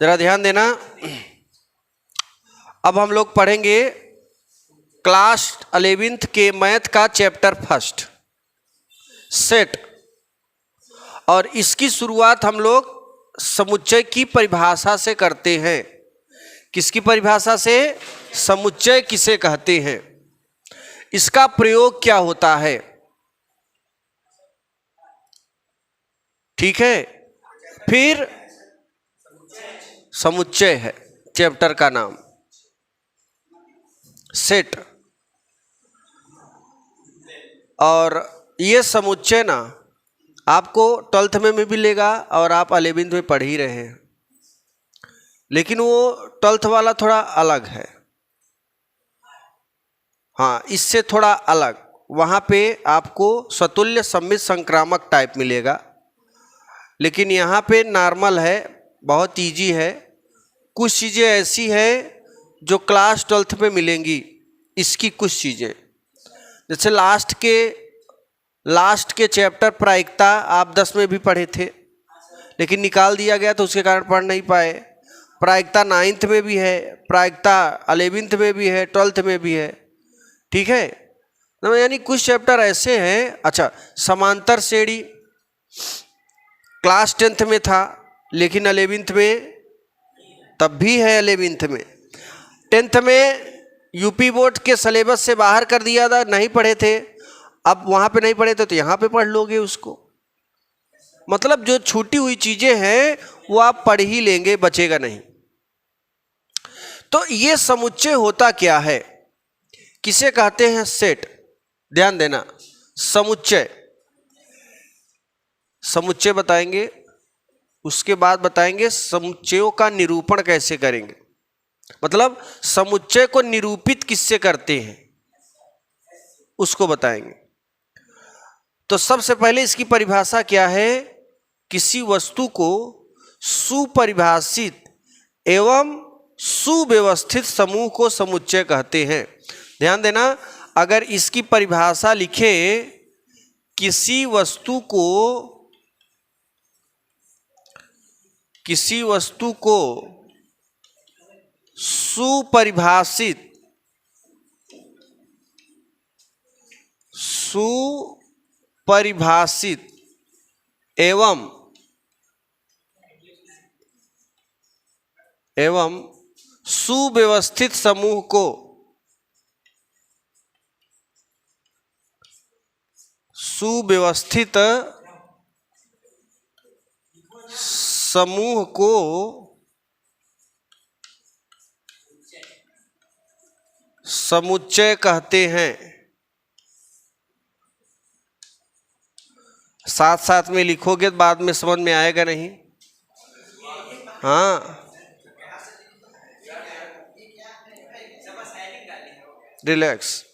जरा ध्यान देना। अब हम लोग पढ़ेंगे क्लास 11th के मैथ का चैप्टर फर्स्ट सेट, और इसकी शुरुआत हम लोग समुच्चय की परिभाषा से करते हैं। किसकी परिभाषा से? समुच्चय किसे कहते हैं, इसका प्रयोग क्या होता है। ठीक है, फिर समुच्चय है चैप्टर का नाम, सेट। और ये समुच्चय ना आपको 12th में भी मिलेगा और आप 11th में पढ़ ही रहे हैं, लेकिन वो 12th वाला थोड़ा अलग है। हाँ, इससे थोड़ा अलग। वहाँ पे आपको स्वतुल्य सममित संक्रामक टाइप मिलेगा, लेकिन यहाँ पे नॉर्मल है, बहुत इजी है। कुछ चीज़ें ऐसी है जो क्लास 12th में मिलेंगी, इसकी कुछ चीज़ें, जैसे लास्ट के चैप्टर प्रायिकता आप 10 में भी पढ़े थे, लेकिन निकाल दिया गया तो उसके कारण पढ़ नहीं पाए। प्रायिकता 9th में भी है, प्रायिकता 11th में भी है, 12th में भी है। ठीक है, तो यानी कुछ चैप्टर ऐसे हैं। अच्छा, समांतर श्रेणी क्लास 10th में था, लेकिन 11th में तब भी है। 11th में 10th में यूपी बोर्ड के सिलेबस से बाहर कर दिया था, नहीं पढ़े थे। अब वहाँ पे नहीं पढ़े थे तो यहाँ पे पढ़ लोगे उसको। मतलब जो छूटी हुई चीज़ें हैं वो आप पढ़ ही लेंगे, बचेगा नहीं। तो ये समुच्चय होता क्या है, किसे कहते हैं? सेट। ध्यान देना, समुच्चय बताएंगे, उसके बाद बताएंगे समुच्चयों का निरूपण कैसे करेंगे। मतलब समुच्चय को निरूपित किससे करते हैं उसको बताएंगे। तो सबसे पहले इसकी परिभाषा क्या है? किसी वस्तु को सुपरिभाषित एवं सुव्यवस्थित समूह को समुच्चय कहते हैं। ध्यान देना, अगर इसकी परिभाषा लिखे किसी वस्तु को सुपरिभाषित एवं सुव्यवस्थित समूह को समुच्चय कहते हैं। साथ साथ में लिखोगे तो बाद में समझ में आएगा नहीं। हाँ, रिलैक्स,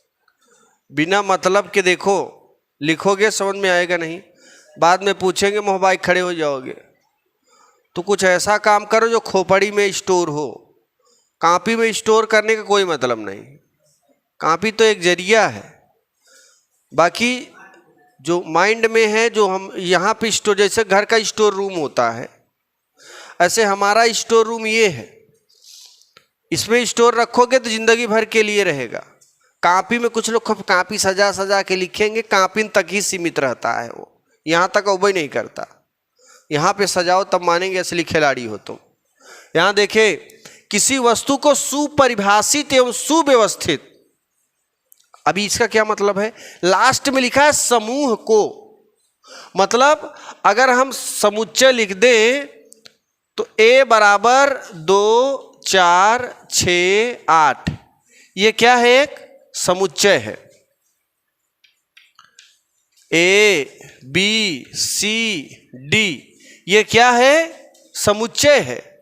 बिना मतलब के देखो, लिखोगे समझ में आएगा नहीं, बाद में पूछेंगे मोहबाई खड़े हो जाओगे। तो कुछ ऐसा काम करो जो खोपड़ी में स्टोर हो। कॉपी में स्टोर करने का कोई मतलब नहीं, कॉपी तो एक जरिया है। बाकी जो माइंड में है, जो हम यहाँ पे स्टोर, जैसे घर का स्टोर रूम होता है, ऐसे हमारा स्टोर रूम ये है। इसमें स्टोर रखोगे तो जिंदगी भर के लिए रहेगा। कॉपी में कुछ लोग कॉपी सजा के लिखेंगे, कॉपी तक ही सीमित रहता है, वो यहाँ तक वो नहीं करता। यहाँ पे सजाओ तब मानेंगे असली खिलाड़ी हो तुम। यहाँ देखे, किसी वस्तु को सुपरिभाषित एवं सुव्यवस्थित। अभी इसका क्या मतलब है? लास्ट में लिखा है समूह को, मतलब अगर हम समुच्चय लिख दें तो A बराबर 2 4 6 8, ये क्या है? एक समुच्चय है। A B C D, ये क्या है? समुच्चय है।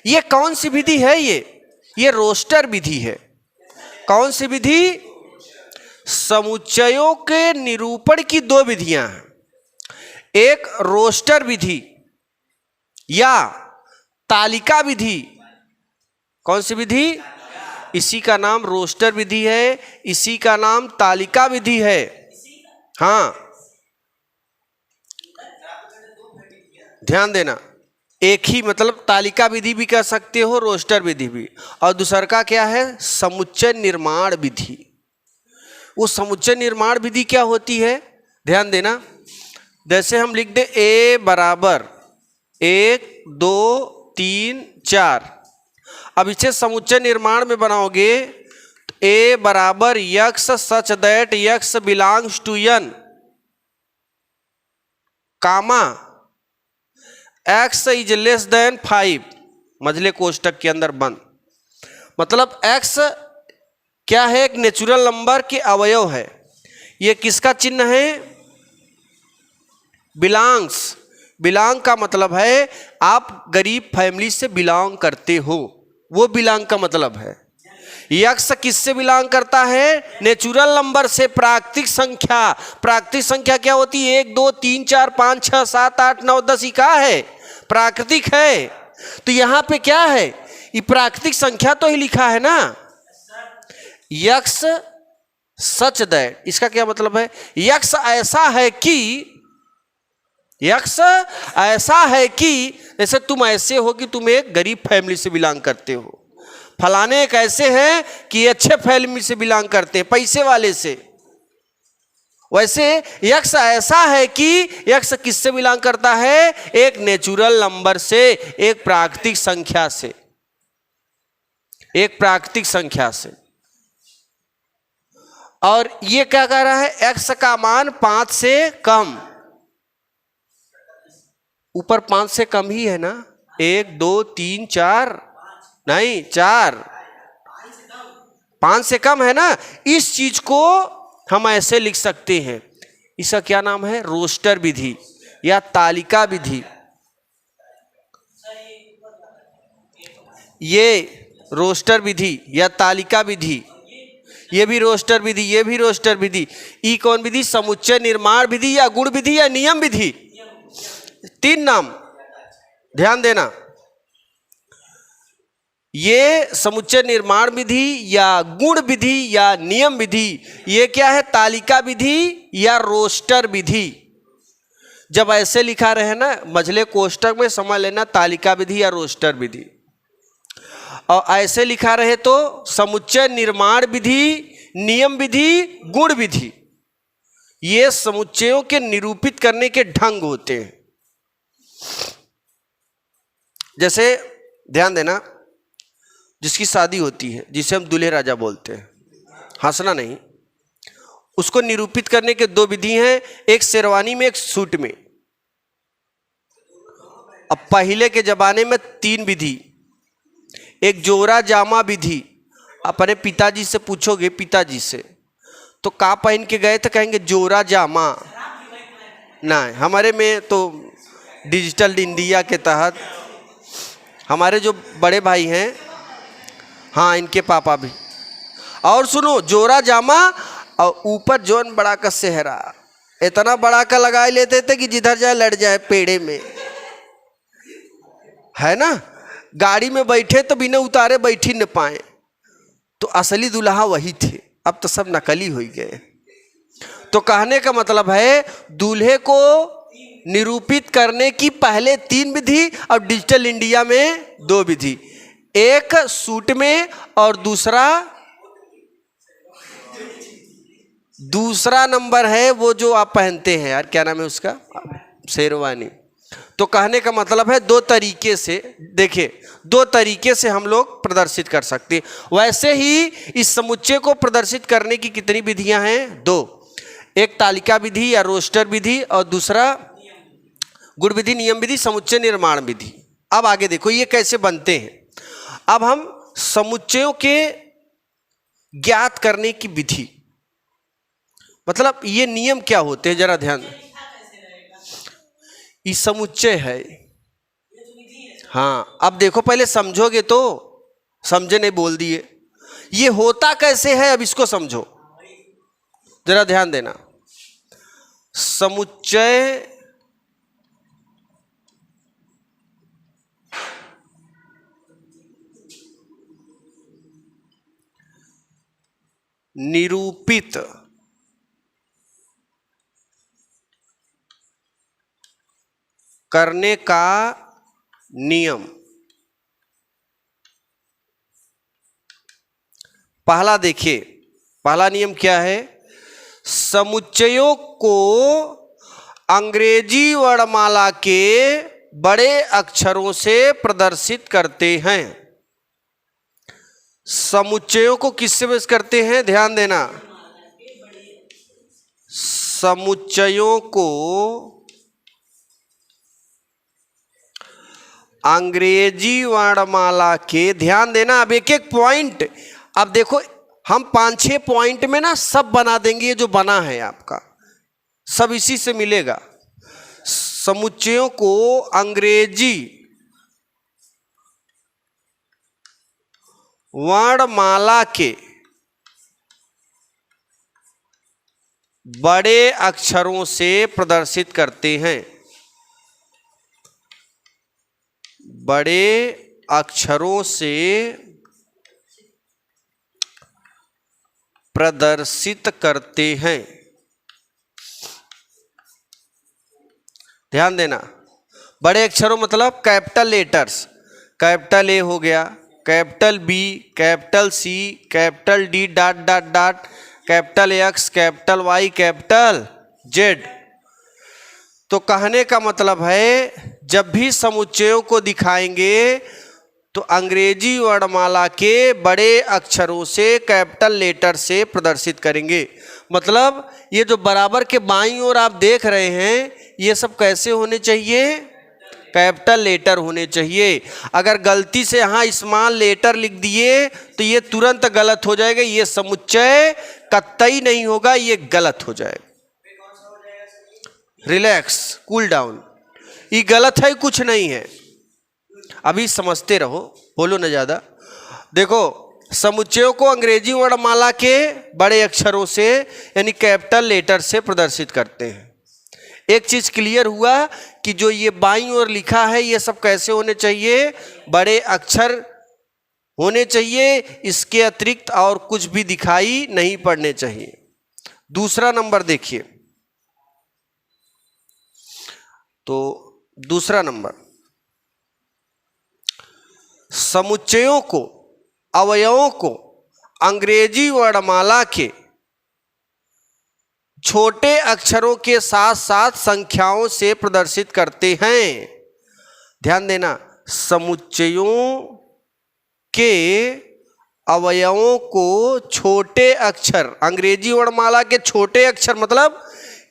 ये कौन सी विधि है? ये रोस्टर विधि है। कौन सी विधि? समुच्चयों के निरूपण की 2 विधियां हैं, एक रोस्टर विधि या तालिका विधि। कौन सी विधि? इसी का नाम रोस्टर विधि है, इसी का नाम तालिका विधि है। हाँ, ध्यान देना, एक ही मतलब तालिका विधि भी कर सकते हो, रोस्टर विधि भी। और दूसरा का क्या है, समुच्चय निर्माण विधि। वो समुच्चय निर्माण विधि क्या होती है, ध्यान देना। जैसे हम लिख दे ए बराबर 1 2 3 4। अब इसे समुच्चय निर्माण में बनाओगे तो ए बराबर x such that x belongs to N comma x is less than 5 मझले कोष्टक के अंदर बंद। मतलब एक्स क्या है, एक नेचुरल नंबर के अवयव है। ये किसका चिन्ह है, बिलोंग्स। बिलोंग का मतलब है आप गरीब फैमिली से बिलोंग करते हो, वो बिलोंग का मतलब है। यक्स किससे बिलोंग करता है, नेचुरल नंबर से, प्राकृतिक संख्या। प्राकृतिक संख्या क्या होती है, 1 2 3 4 5 6 7 8 9 10 ही का है, प्राकृतिक है। तो यहां पे क्या है, ये प्राकृतिक संख्या तो ही लिखा है ना, यक्स सच दैट। इसका क्या मतलब है, यक्स ऐसा है कि, यक्स ऐसा है कि, जैसे तुम ऐसे हो कि तुम एक गरीब फैमिली से बिलोंग करते हो, फलाने एक ऐसे हैं कि अच्छे फैमिली से बिलोंग करते हैं, पैसे वाले से। वैसे यक्स ऐसा है कि, यक्स किससे बिलोंग करता है, एक नेचुरल नंबर से, एक प्राकृतिक संख्या से, एक प्राकृतिक संख्या से। और ये क्या कह रहा है, एक्स का मान 5 से कम, ऊपर 5 से कम ही है ना, 1 2 3 4 नहीं 4, 5 से कम है ना। इस चीज को हम ऐसे लिख सकते हैं, इसका क्या नाम है, रोस्टर विधि या तालिका विधि। ये रोस्टर विधि या तालिका विधि, ये भी रोस्टर विधि, ये भी रोस्टर विधि। ई कौन विधि, समुच्चय निर्माण विधि या गुण विधि या नियम विधि, 3 नाम, ध्यान देना। ये समुच्चय निर्माण विधि या गुण विधि या नियम विधि, ये क्या है, तालिका विधि या रोस्टर विधि। जब ऐसे लिखा रहे ना मझले कोष्टक में, समझ लेना तालिका विधि या रोस्टर विधि। और ऐसे लिखा रहे तो समुच्चय निर्माण विधि, नियम विधि, गुण विधि। ये समुच्चयों के निरूपित करने के ढंग होते हैं। जैसे ध्यान देना, जिसकी शादी होती है, जिसे हम दूल्हे राजा बोलते हैं, हंसना नहीं, उसको निरूपित करने के 2 विधि हैं, एक शेरवानी में, एक सूट में। अब पहले के जमाने में 3 विधि, एक जोरा जामा विधि। अपने पिताजी से पूछोगे, पिताजी से तो का पहन के गए थे, कहेंगे जोरा जामा। नहीं, हमारे में तो डिजिटल इंडिया के तहत हमारे जो बड़े भाई हैं, हाँ इनके पापा भी, और सुनो जोरा जामा और ऊपर जोन बड़ा का सेहरा, इतना बड़ा का लगा लेते थे कि जिधर जाए लड़ जाए पेड़े में, है ना। गाड़ी में बैठे तो बिना उतारे बैठ ही न पाए। तो असली दुल्हा वही थे, अब तो सब नकली हो गए। तो कहने का मतलब है, दूल्हे को निरूपित करने की पहले 3 विधि और डिजिटल इंडिया में 2 विधि, एक सूट में और दूसरा नंबर है वो जो आप पहनते हैं यार, क्या नाम है उसका, शेरवानी। तो कहने का मतलब है 2 तरीके से, देखिए 2 तरीके से हम लोग प्रदर्शित कर सकते हैं। वैसे ही इस समुच्चय को प्रदर्शित करने की कितनी विधियां हैं, 2, एक तालिका विधि या रोस्टर विधि और दूसरा गुण विधि, नियम विधि, समुच्चय निर्माण विधि। अब आगे देखो ये कैसे बनते हैं। अब हम समुच्चयों के ज्ञात करने की विधि, मतलब ये नियम क्या होते हैं, जरा ध्यान। ये समुच्चय है, हाँ। अब देखो पहले समझोगे तो, समझे नहीं बोल दिए। ये होता कैसे है, अब इसको समझो, जरा ध्यान देना। समुच्चय निरूपित करने का नियम। पहला देखिए, पहला नियम क्या है? समुच्चयों को अंग्रेजी वर्णमाला के बड़े अक्षरों से प्रदर्शित करते हैं। समुच्चयों को किससे बेस करते हैं? ध्यान देना, समुच्चयों को अंग्रेजी वर्णमाला के, ध्यान देना, अब एक एक पॉइंट, अब देखो हम 5-6 पॉइंट में ना सब बना देंगे, ये जो बना है आपका सब इसी से मिलेगा। समुच्चयों को अंग्रेजी वर्णमाला के बड़े अक्षरों से प्रदर्शित करते हैं। बड़े अक्षरों से प्रदर्शित करते हैं। ध्यान देना, बड़े अक्षरों मतलब कैपिटल लेटर्स, कैपिटल ए हो गया, capital B, capital C, capital D, dot dot dot, capital X, capital Y, capital Z. तो कहने का मतलब है जब भी समुच्चयों को दिखाएंगे तो अंग्रेजी वर्णमाला के बड़े अक्षरों से कैपिटल लेटर से प्रदर्शित करेंगे। मतलब ये जो बराबर के बाईं ओर आप देख रहे हैं ये सब कैसे होने चाहिए? कैपिटल लेटर होने चाहिए। अगर गलती से यहाँ स्मॉल लेटर लिख दिए तो ये तुरंत गलत हो जाएगा, ये समुच्चय कतई नहीं होगा, ये गलत हो जाएगा। रिलैक्स, कूल डाउन, ये गलत है, कुछ नहीं है, अभी समझते रहो, बोलो ना ज़्यादा। देखो, समुच्चयों को अंग्रेजी वर्णमाला के बड़े अक्षरों से यानी कैपिटल लेटर से प्रदर्शित करते हैं। एक चीज क्लियर हुआ कि जो ये बाईं ओर लिखा है ये सब कैसे होने चाहिए? बड़े अक्षर होने चाहिए, इसके अतिरिक्त और कुछ भी दिखाई नहीं पड़ने चाहिए। दूसरा नंबर देखिए, तो दूसरा नंबर, समुच्चयों को, अवयवों को अंग्रेजी वर्णमाला के छोटे अक्षरों के साथ साथ संख्याओं से प्रदर्शित करते हैं। ध्यान देना, समुच्चयों के अवयवों को छोटे अक्षर, अंग्रेजी वर्णमाला के छोटे अक्षर मतलब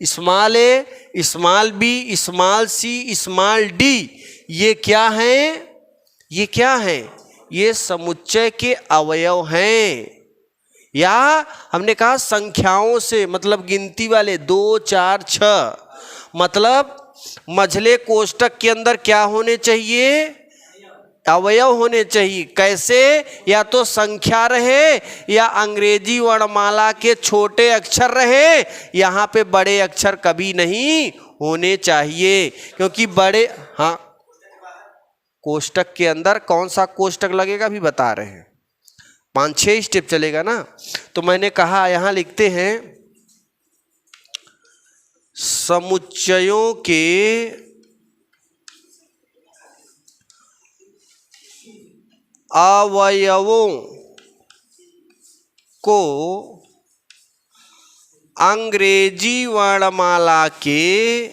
स्मॉल ए, small B, small C, small D, ये क्या हैं? ये क्या हैं? ये समुच्चय के अवयव हैं। या हमने कहा संख्याओं से मतलब गिनती वाले 2, 4, 6, मतलब मझले कोष्टक के अंदर क्या होने चाहिए? अवयव होने चाहिए। कैसे? या तो संख्या रहे या अंग्रेजी वर्णमाला के छोटे अक्षर रहे, यहाँ पे बड़े अक्षर कभी नहीं होने चाहिए, क्योंकि बड़े, हाँ, कोष्टक के अंदर कौन सा कोष्टक लगेगा भी बता रहे हैं, 5-6 स्टेप चलेगा ना। तो मैंने कहा यहां लिखते हैं समुच्चयों के अवयवों को अंग्रेजी वर्णमाला के,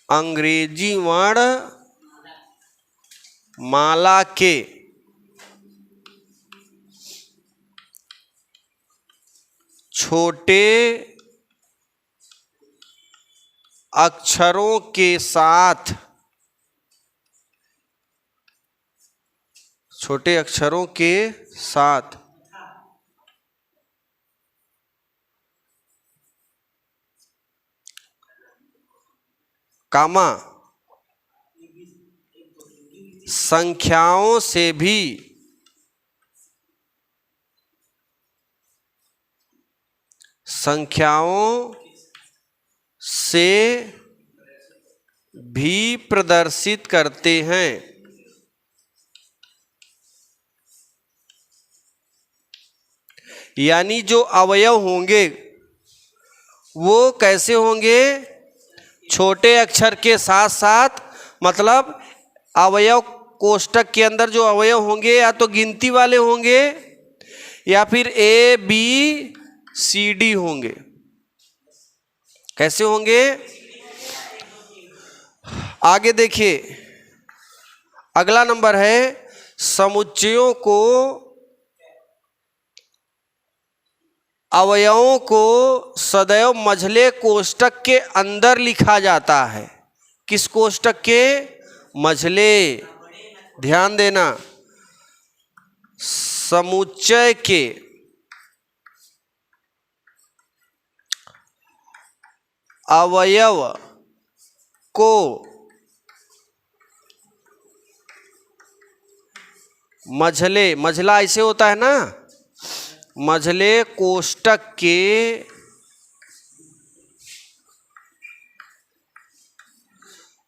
अंग्रेजी वर्णमाला के छोटे अक्षरों के साथ, छोटे अक्षरों के साथ कामा संख्याओं से भी प्रदर्शित करते हैं। यानी जो अवयव होंगे वो कैसे होंगे? छोटे अक्षर के साथ साथ, मतलब अवयव कोष्टक के अंदर जो अवयव होंगे या तो गिनती वाले होंगे या फिर ए बी सी डी होंगे। कैसे होंगे? आगे देखिए, अगला नंबर है समुच्चयों को अवयवों को सदैव मझले कोष्टक के अंदर लिखा जाता है। किस कोष्टक के? मझले। ध्यान देना, समुच्चय के अवयव को मझले, मझला ऐसे होता है ना, मझले कोष्टक के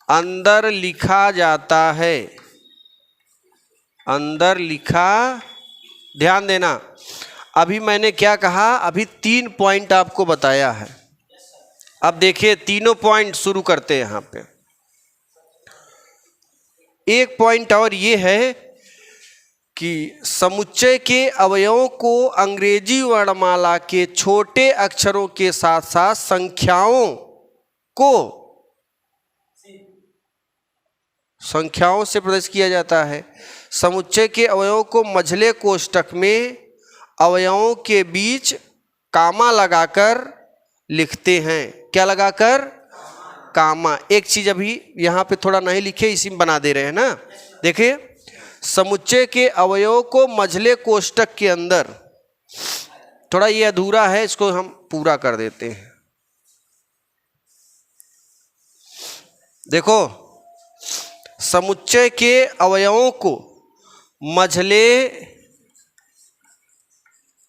अंदर लिखा जाता है। अंदर लिखा, ध्यान देना, अभी मैंने क्या कहा? अभी 3 पॉइंट आपको बताया है। अब देखिए तीनों पॉइंट शुरू करते हैं। यहां पे एक पॉइंट और ये है कि समुच्चय के अवयवों को अंग्रेजी वर्णमाला के छोटे अक्षरों के साथ साथ संख्याओं से प्रदर्शित किया जाता है। समुच्चय के अवयवों को मझले कोष्टक में अवयवों के बीच कामा लगाकर लिखते हैं। क्या लगाकर? कामा। एक चीज अभी यहाँ पे थोड़ा नहीं लिखे, इसी में बना दे रहे हैं ना। देखिए, समुच्चय के अवयवों को मझले कोष्टक के अंदर, थोड़ा ये अधूरा है, इसको हम पूरा कर देते हैं। देखो, समुच्चय के अवयवों को मझले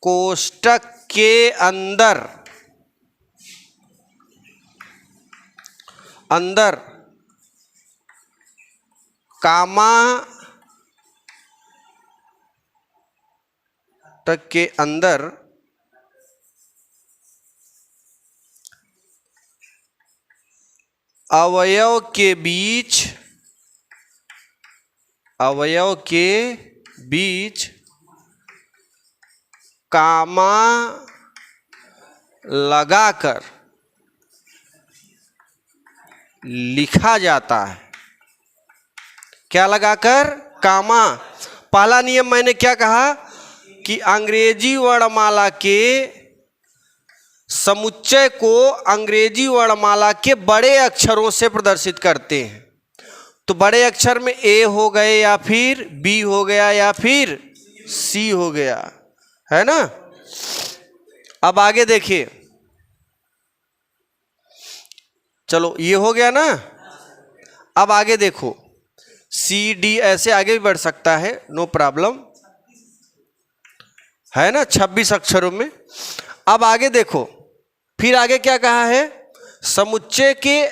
कोष्टक के अंदर कामा तक के अंदर अवयव के बीच कामा लगाकर लिखा जाता है। क्या लगाकर? कामा। पहला नियम मैंने क्या कहा कि अंग्रेजी वर्णमाला के समुच्चय को अंग्रेजी वर्णमाला के बड़े अक्षरों से प्रदर्शित करते हैं। तो बड़े अक्षर में ए हो गए या फिर बी हो गया या फिर सी हो गया, है ना। अब आगे देखिए, चलो ये हो गया ना। अब आगे देखो, सी डी ऐसे आगे भी बढ़ सकता है, नो प्रॉब्लम, है ना, 26 अक्षरों में। अब आगे देखो, फिर आगे क्या कहा है? समुच्चय के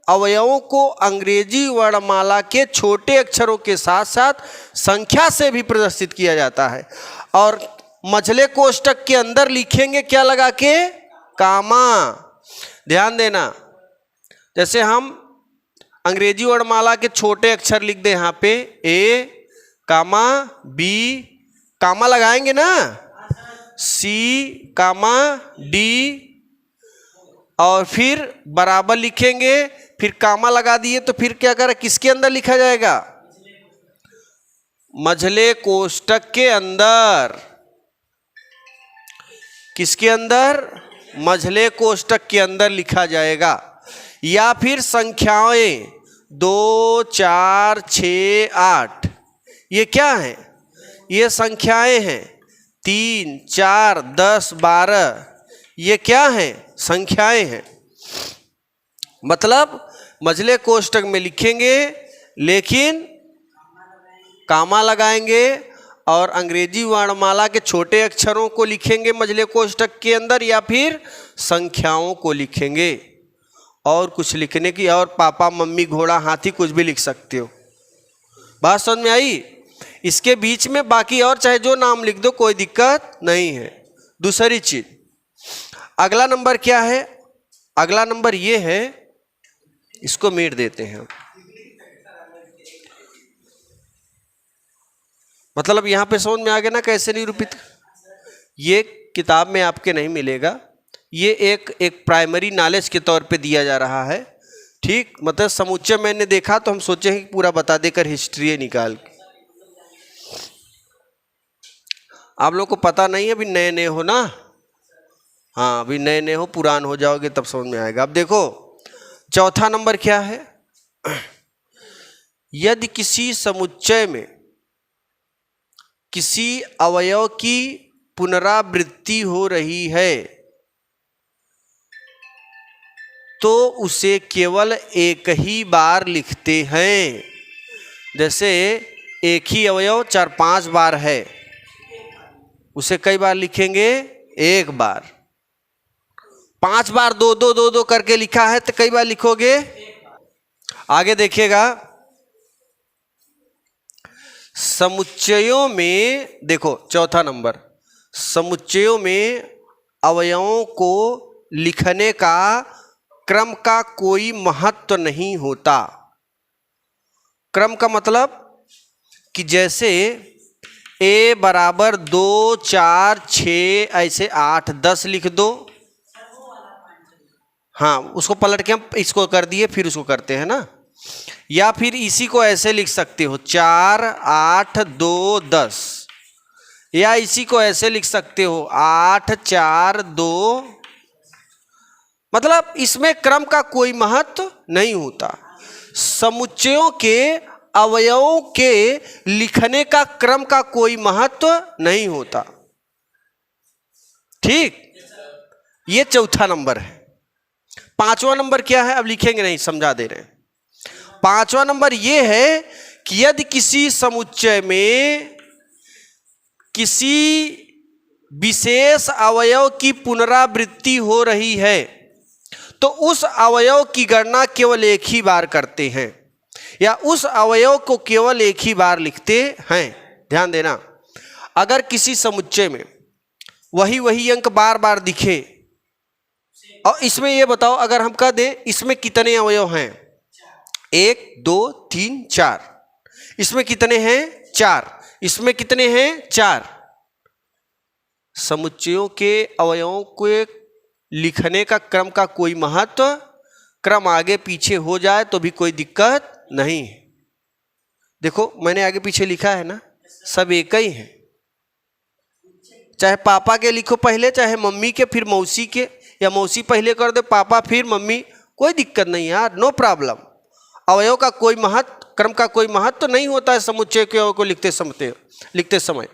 अवयवों को अंग्रेजी वर्णमाला के छोटे अक्षरों के साथ साथ संख्या से भी प्रदर्शित किया जाता है। और मझले कोष्टक के अंदर लिखेंगे क्या लगा के? कामा। ध्यान देना, जैसे हम अंग्रेजी वर्णमाला के छोटे अक्षर लिख दें यहाँ पे, ए कामा बी, कामा लगाएंगे ना, सी कामा डी, और फिर बराबर लिखेंगे, फिर कामा लगा दिए तो फिर क्या करें? किसके अंदर लिखा जाएगा? मझले कोष्टक के अंदर। किसके अंदर? मझले कोष्टक के अंदर लिखा जाएगा। या फिर संख्याएं 2 4 6 8, ये क्या है? ये संख्याएं हैं। 3 4 10 12, ये क्या है? संख्याएं हैं। मतलब मझले कोष्टक में लिखेंगे लेकिन कामा लगाएंगे, और अंग्रेजी वर्णमाला के छोटे अक्षरों को लिखेंगे मझले कोष्टक के अंदर, या फिर संख्याओं को लिखेंगे। और कुछ लिखने की, और पापा मम्मी घोड़ा हाथी कुछ भी लिख सकते हो। बात समझ में आई? इसके बीच में बाकी और चाहे जो नाम लिख दो, कोई दिक्कत नहीं है। दूसरी चीज, अगला नंबर क्या है? अगला नंबर ये है, इसको मिट देते हैं। मतलब यहाँ पे समझ में आ गया ना कैसे निरूपित। ये किताब में आपके नहीं मिलेगा, ये एक प्राइमरी नॉलेज के तौर पे दिया जा रहा है। ठीक, मतलब समुच्चय मैंने देखा तो हम सोचे कि पूरा बता देकर हिस्ट्री निकाल के। आप लोग को पता नहीं है, अभी नए नए हो ना। हाँ, अभी नए नए हो, पुरान हो जाओगे तब समझ में आएगा। अब देखो चौथा नंबर क्या है। यदि किसी समुच्चय में किसी अवयव की पुनरावृत्ति हो रही है तो उसे केवल एक ही बार लिखते हैं। जैसे एक ही अवयव 4-5 बार है, उसे कई बार लिखेंगे? एक बार। 5 बार 2-2 करके लिखा है तो कई बार लिखोगे? आगे देखिएगा, समुच्चयों में देखो चौथा नंबर, समुच्चयों में अवयवों को लिखने का क्रम का कोई महत्व नहीं होता। क्रम का मतलब कि जैसे a बराबर 2, 4, 6 ऐसे 8, 10 लिख दो। हाँ, उसको पलट के हम इसको कर दिए फिर उसको करते हैं ना। या फिर इसी को ऐसे लिख सकते हो 4, 8, 2, 10। या इसी को ऐसे लिख सकते हो 8, 4, 2। मतलब इसमें क्रम का कोई महत्व नहीं होता। समुच्चयों के अवयवों के लिखने का क्रम का कोई महत्व नहीं होता। ठीक, ये चौथा नंबर है। पांचवा नंबर क्या है, अब लिखेंगे नहीं, समझा दे रहे हैं। पांचवा नंबर ये है कि यदि किसी समुच्चय में किसी विशेष अवयव की पुनरावृत्ति हो रही है तो उस अवयव की गणना केवल एक ही बार करते हैं या उस अवयव को केवल एक ही बार लिखते हैं। ध्यान देना, अगर किसी समुच्चय में वही अंक बार बार दिखे, और इसमें ये बताओ अगर हम कह दें इसमें कितने अवयव हैं, 1, 2, 3, 4, इसमें कितने हैं, 4, इसमें कितने हैं, 4। समुच्चयों के अवयवों को लिखने का क्रम का कोई महत्व, क्रम आगे पीछे हो जाए तो भी कोई दिक्कत नहीं है। देखो मैंने आगे पीछे लिखा है ना, सब एक ही है। चाहे पापा के लिखो पहले, चाहे मम्मी के फिर मौसी के, या मौसी पहले कर दो पापा फिर मम्मी, कोई दिक्कत नहीं यार, नो प्रॉब्लम। अवयव का कोई महत्व, क्रम का कोई महत्व नहीं होता है समुच्चय के अवयव को लिखते समय।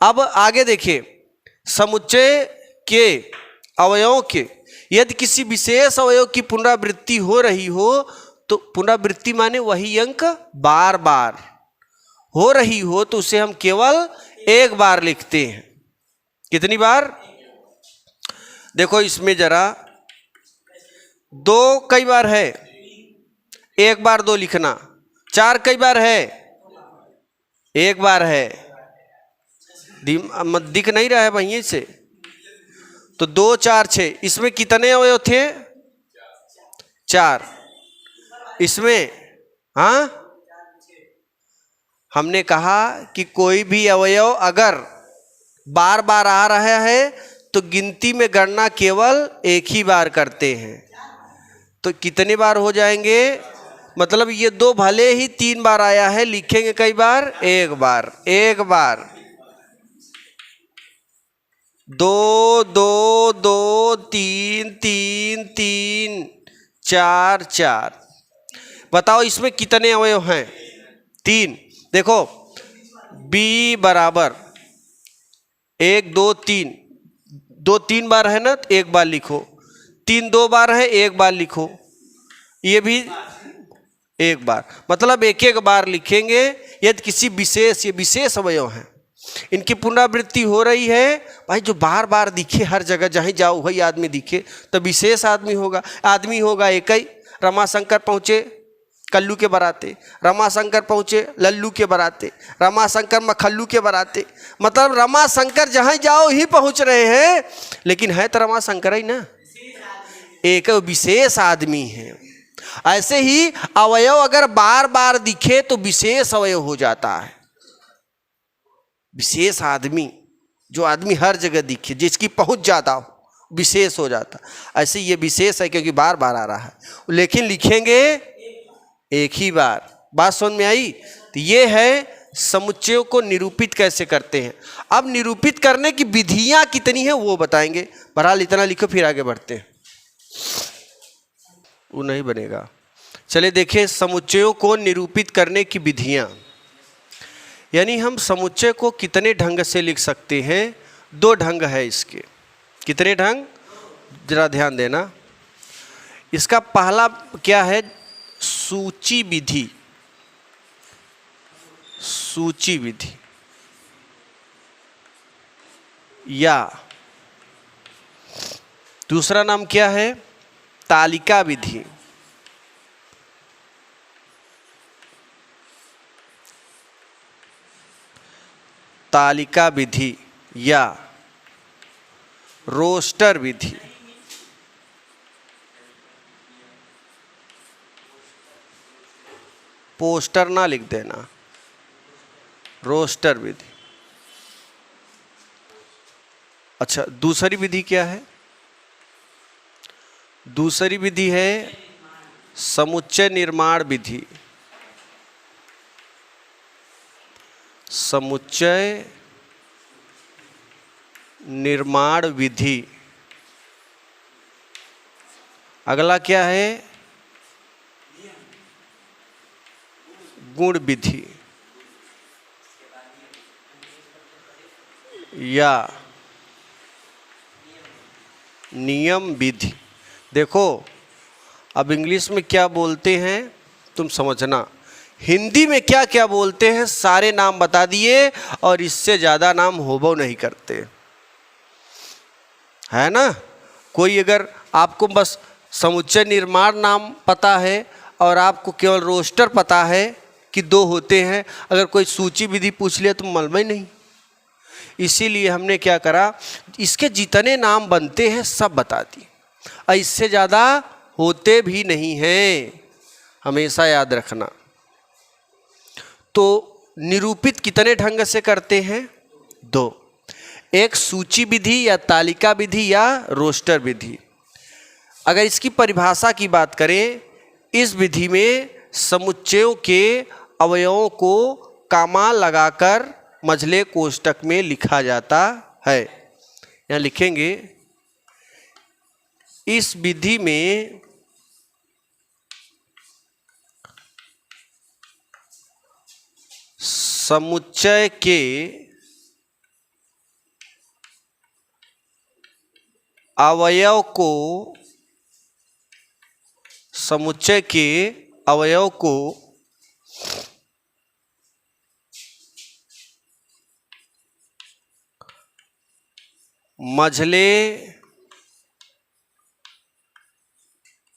अब आगे देखिए, समुच्चय के अवयवों के यदि किसी विशेष अवयव की पुनरावृत्ति हो रही हो तो पुनरावृत्ति माने वही अंक बार बार हो रही हो तो उसे हम केवल एक बार लिखते हैं। कितनी बार? देखो इसमें जरा 2 कई बार है, 1 बार 2 लिखना। 4 कई बार है, 1 बार है। दिख नहीं रहा है वहीं से, तो 2, 4, 6, इसमें कितने अवयव थे, 4। इसमें हाँ, हमने कहा कि कोई भी अवयव अगर बार बार आ रहा है तो गिनती में गणना केवल एक ही बार करते हैं। तो कितने बार हो जाएंगे, मतलब ये 2 भले ही 3 बार आया है, लिखेंगे कई बार, 1 बार, 1 बार, 2, 2, 2, 3, 3, 3, 4, 4। बताओ इसमें कितने अवयव हैं, 3। देखो b बराबर 1, 2, 3, 2 3 बार है ना, 1 बार लिखो। 3 2 बार है, 1 बार लिखो। ये भी 1 बार, मतलब एक एक बार लिखेंगे। यदि किसी विशेष, ये विशेष अवयव हैं, इनकी पुनरावृत्ति हो रही है, भाई जो बार बार दिखे हर जगह जहाँ जाओ वही आदमी दिखे तो विशेष आदमी होगा। आदमी होगा एक ही। रमाशंकर पहुँचे कल्लू के बराते, रमाशंकर पहुँचे लल्लू के बराते, रमाशंकर मखल्लू के बराते, मतलब रमाशंकर जहाँ जाओ ही पहुँच रहे हैं, लेकिन है तो रमाशंकर ही ना, एक विशेष आदमी है। ऐसे ही अवयव अगर बार बार दिखे तो विशेष अवयव हो जाता है। विशेष आदमी, जो आदमी हर जगह दिखे, जिसकी पहुंच ज़्यादा हो, विशेष हो जाता। ऐसे ये विशेष है क्योंकि बार बार आ रहा है, लेकिन लिखेंगे एक ही बार। बात समझ में आई? तो ये है समुच्चयों को निरूपित कैसे करते हैं। अब निरूपित करने की विधियां कितनी हैं वो बताएंगे। बहरहाल इतना लिखो, फिर आगे बढ़ते हैं। वो नहीं बनेगा। चलिए देखिए, समुच्चयों को निरूपित करने की विधियां, यानी हम समुच्चय को कितने ढंग से लिख सकते हैं। दो ढंग है इसके। कितने ढंग, जरा ध्यान देना। इसका पहला क्या है, सूची विधि। सूची विधि या दूसरा नाम क्या है, तालिका विधि। तालिका विधि या रोस्टर विधि। पोस्टर ना लिख देना, रोस्टर विधि। अच्छा, दूसरी विधि क्या है? दूसरी विधि है समुच्चय निर्माण विधि। समुच्चय निर्माण विधि। अगला क्या है, गुण विधि या नियम विधि। देखो, अब इंग्लिश में क्या बोलते हैं तुम समझना, हिंदी में क्या क्या बोलते हैं सारे नाम बता दिए, और इससे ज़्यादा नाम होबो नहीं करते, है ना। कोई अगर आपको बस समुच्चय निर्माण नाम पता है और आपको केवल रोस्टर पता है कि दो होते हैं, अगर कोई सूची विधि पूछ लिया तो मालूम ही नहीं। इसीलिए हमने क्या करा, इसके जितने नाम बनते हैं सब बता दिए, और इससे ज़्यादा होते भी नहीं हैं, हमेशा याद रखना। तो निरूपित कितने ढंग से करते हैं? दो, एक सूची विधि या तालिका विधि या रोस्टर विधि। अगर इसकी परिभाषा की बात करें, इस विधि में समुच्चयों के अवयवों को कामा लगाकर मझले कोष्ठक में लिखा जाता है। यहाँ लिखेंगे, इस विधि में समुच्चय के अवयव को, समुच्चय के अवयव को मझले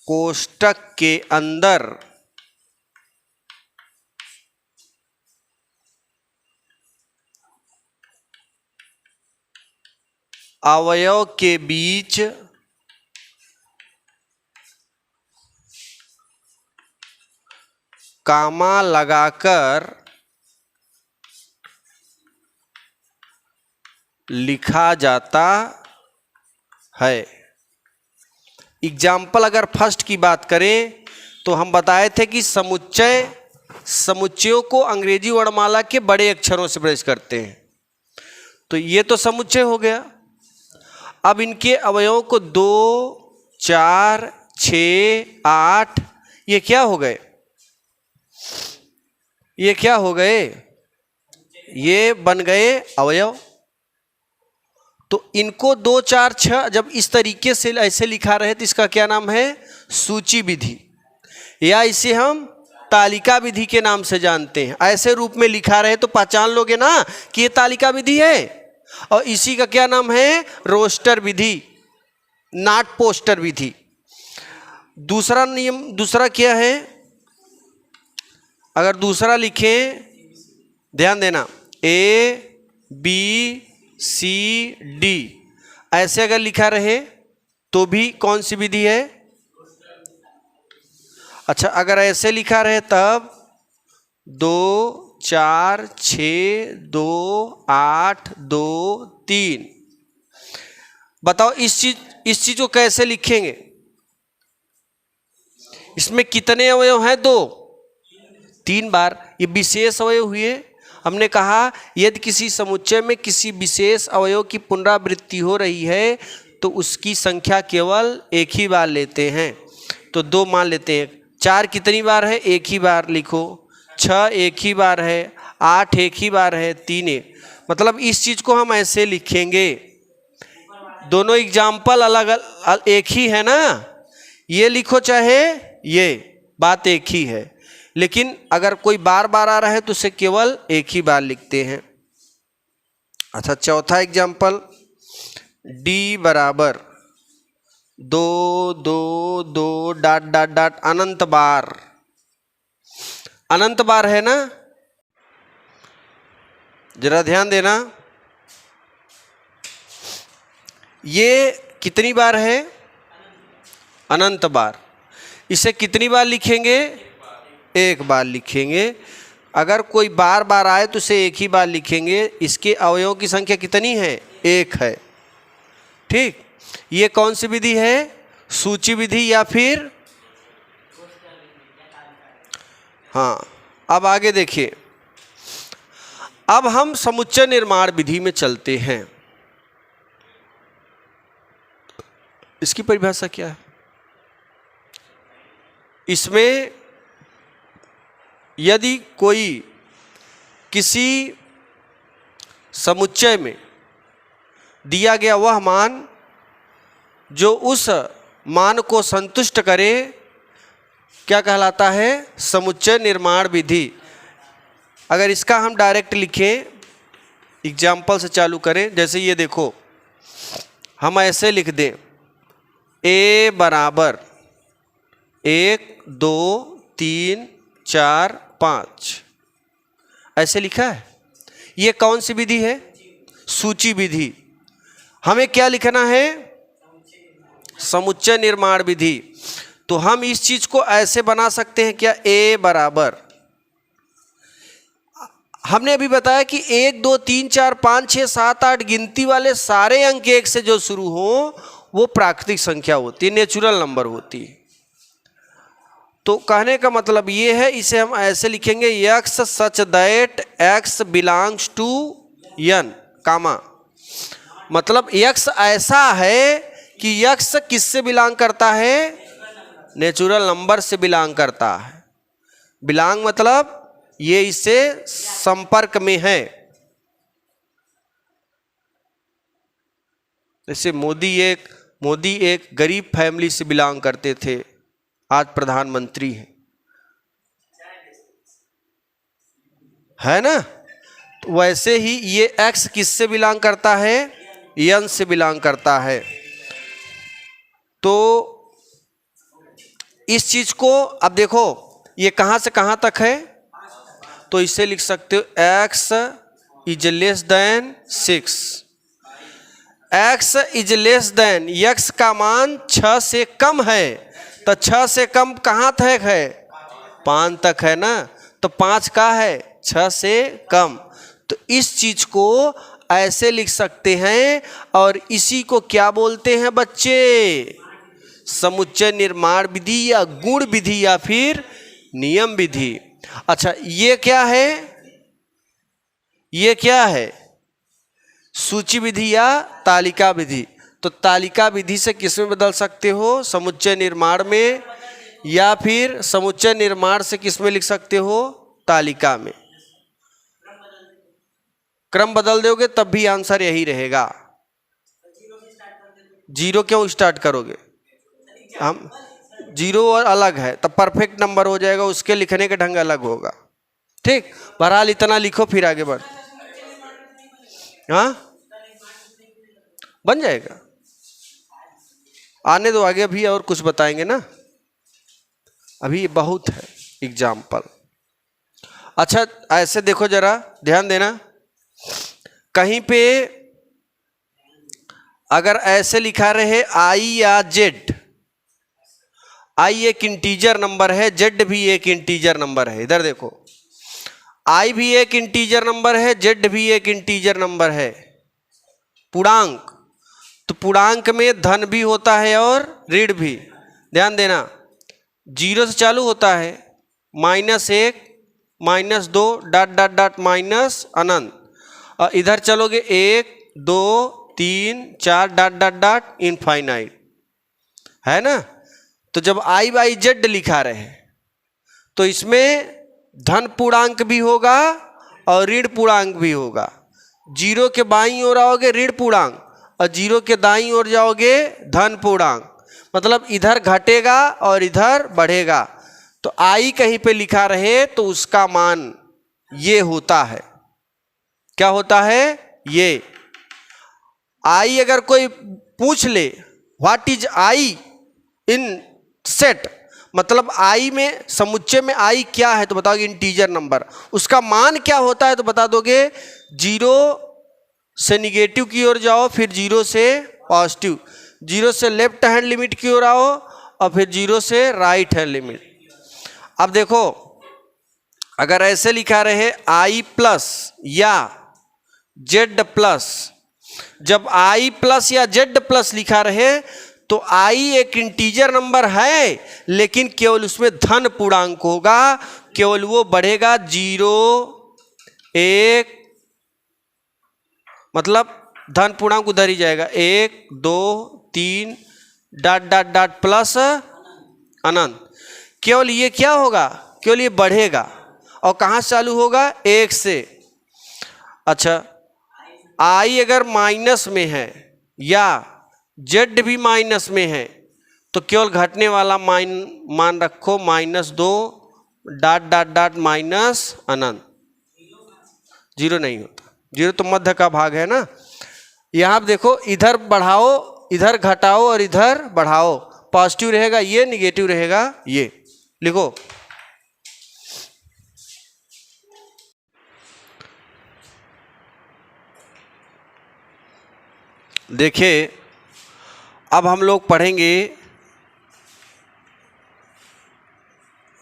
कोष्ठक के अंदर अवयव के बीच कामा लगाकर लिखा जाता है। एग्जाम्पल अगर फर्स्ट की बात करें तो हम बताए थे कि समुच्चयों को अंग्रेजी वर्णमाला के बड़े अक्षरों से प्रवेश करते हैं। तो ये तो समुच्चय हो गया। अब इनके अवयवों को 2, 4, 6, 8 ये क्या हो गए? ये क्या हो गए? ये बन गए अवयव। तो इनको 2, 4, 6 जब इस तरीके से ऐसे लिखा रहे तो इसका क्या नाम है? सूची विधि, या इसे हम तालिका विधि के नाम से जानते हैं। ऐसे रूप में लिखा रहे तो पहचान लोगे ना कि ये तालिका विधि है। और इसी का क्या नाम है? रोस्टर विधि, नॉट पोस्टर विधि। दूसरा नियम, दूसरा क्या है? अगर दूसरा लिखें, ध्यान देना, ABCD ऐसे अगर लिखा रहे तो भी कौन सी विधि है? अच्छा, अगर ऐसे लिखा रहे तब 2, 4 6 2 8 2 3। बताओ इस चीज को कैसे लिखेंगे? इसमें कितने अवयव हैं? 2, 3 बार। ये विशेष अवयव हुए। हमने कहा यदि किसी समुच्चय में किसी विशेष अवयव की पुनरावृत्ति हो रही है तो उसकी संख्या केवल एक ही बार लेते हैं। तो 2 मान लेते हैं। 4 कितनी बार है? एक ही बार लिखो। 6 एक ही बार है। 8 एक ही बार है। 3 एक। मतलब इस चीज को हम ऐसे लिखेंगे। दोनों एग्जाम्पल अलग एक ही है ना, ये लिखो चाहे ये, बात एक ही है। लेकिन अगर कोई बार बार आ रहा है तो उसे केवल एक ही बार लिखते हैं। अच्छा, चौथा एग्जाम्पल, d बराबर 2 2 2 डॉट डॉट डॉट अनंत बार। अनंत बार है ना, जरा ध्यान देना। ये कितनी बार है? अनंत बार। इसे कितनी बार लिखेंगे? एक बार लिखेंगे। अगर कोई बार बार आए तो उसे एक ही बार लिखेंगे। इसके अवयवों की संख्या कितनी है? 1 है। ठीक, ये कौन सी विधि है? सूची विधि या फिर, हाँ। अब आगे देखिए, अब हम समुच्चय निर्माण विधि में चलते हैं। इसकी परिभाषा क्या है? इसमें यदि कोई किसी समुच्चय में दिया गया वह मान जो उस मान को संतुष्ट करे, क्या कहलाता है? समुच्चय निर्माण विधि। अगर इसका हम डायरेक्ट लिखें, एग्जाम्पल से चालू करें, जैसे ये देखो, हम ऐसे लिख दें a बराबर 1 2 3 4 5, ऐसे लिखा है। ये कौन सी विधि है? सूची विधि। हमें क्या लिखना है? समुच्चय निर्माण विधि। तो हम इस चीज को ऐसे बना सकते हैं क्या? a बराबर, हमने अभी बताया कि 1 2 3 4 5 6 7 8 गिनती वाले सारे अंक 1 से जो शुरू हो वो प्राकृतिक संख्या होती है, नेचुरल नंबर होती है। तो कहने का मतलब ये है, इसे हम ऐसे लिखेंगे x such that x belongs to n, comma. मतलब x ऐसा है कि x किससे बिलोंग करता है? नेचुरल नंबर से बिलोंग करता है। बिलोंग मतलब ये इससे संपर्क में है। जैसे मोदी एक गरीब फैमिली से बिलोंग करते थे, आज प्रधानमंत्री है ना। तो वैसे ही ये x किससे बिलोंग करता है? n से बिलोंग करता है। तो इस चीज को अब देखो, ये कहां से कहां तक है? तो इसे लिख सकते हो x is less then 6। x is less then, x का मान 6 से कम है, तो 6 से कम कहाँ तक है? 5 तक है ना। तो 5 का है? 6 से कम। तो इस चीज को ऐसे लिख सकते हैं, और इसी को क्या बोलते हैं बच्चे? समुच्चय निर्माण विधि या गुण विधि या फिर नियम विधि। अच्छा, ये क्या है? ये क्या है? सूची विधि या तालिका विधि। तो तालिका विधि से किस में बदल सकते हो? समुच्चय निर्माण में, या फिर समुच्चय निर्माण से किस में लिख सकते हो? तालिका में। क्रम बदल दोगे तब भी आंसर यही रहेगा। 0 क्यों स्टार्ट करोगे? हम 0 और अलग है, तब परफेक्ट नंबर हो जाएगा, उसके लिखने का ढंग अलग होगा। ठीक, बहरहाल इतना लिखो फिर आगे बढ़। हाँ, बन जाएगा। आने दो आगे, अभी और कुछ बताएंगे ना, अभी बहुत है एग्जाम्पल। अच्छा, ऐसे देखो, जरा ध्यान देना। कहीं पे अगर ऐसे लिखा रहे i या z, i एक इंटीजर नंबर है, z भी एक इंटीजर नंबर है। इधर देखो, आई भी एक इंटीजर नंबर है, जेड भी एक इंटीजर नंबर है, पूर्णांक। तो पूर्णांक में धन भी होता है और ऋण भी। ध्यान देना, 0 से चालू होता है, -1, -2 डॉट डॉट डॉट माइनस अनंत, और इधर चलोगे 1 2 3 4 डॉट डॉट डॉट इनफाइनाइट, है ना। तो जब आई बाई जेड लिखा रहे तो इसमें धन पूर्णांक भी होगा और ऋण पूर्णांक भी होगा। 0 के बाईं ओर आओगे ऋण पूर्णांक और 0 के दाईं ओर जाओगे धन पूर्णांक, मतलब इधर घटेगा और इधर बढ़ेगा। तो आई कहीं पे लिखा रहे तो उसका मान ये होता है। क्या होता है? ये। आई अगर कोई पूछ ले what is I in set, मतलब आई में समुच्चय में आई क्या है, तो बताओगे इंटीजर नंबर। उसका मान क्या होता है तो बता दोगे 0 से निगेटिव की ओर जाओ, फिर 0 से पॉजिटिव, 0 से लेफ्ट हैंड लिमिट की ओर आओ और फिर 0 से राइट हैंड लिमिट। अब देखो, अगर ऐसे लिखा रहे आई प्लस या जेड प्लस, जब आई प्लस या जेड प्लस लिखा रहे तो आई एक इंटीजर नंबर है, लेकिन केवल उसमें धन पूर्णांक होगा, केवल वो बढ़ेगा 0 1, मतलब धन पूर्णांक उधर ही जाएगा 1 2 3 डॉट डॉट डॉट प्लस अनंत। केवल ये क्या होगा, केवल ये बढ़ेगा। और कहाँ से चालू होगा? 1 से। अच्छा, आई अगर माइनस में है या जेड भी माइनस में है तो केवल घटने वाला मान रखो -2 डॉट डॉट डॉट माइनस अनंत। 0 नहीं होता, 0 तो मध्य का भाग है ना। यहाँ देखो, इधर बढ़ाओ इधर घटाओ और इधर बढ़ाओ, पॉजिटिव रहेगा ये, निगेटिव रहेगा ये। लिखो, देखिए अब हम लोग पढ़ेंगे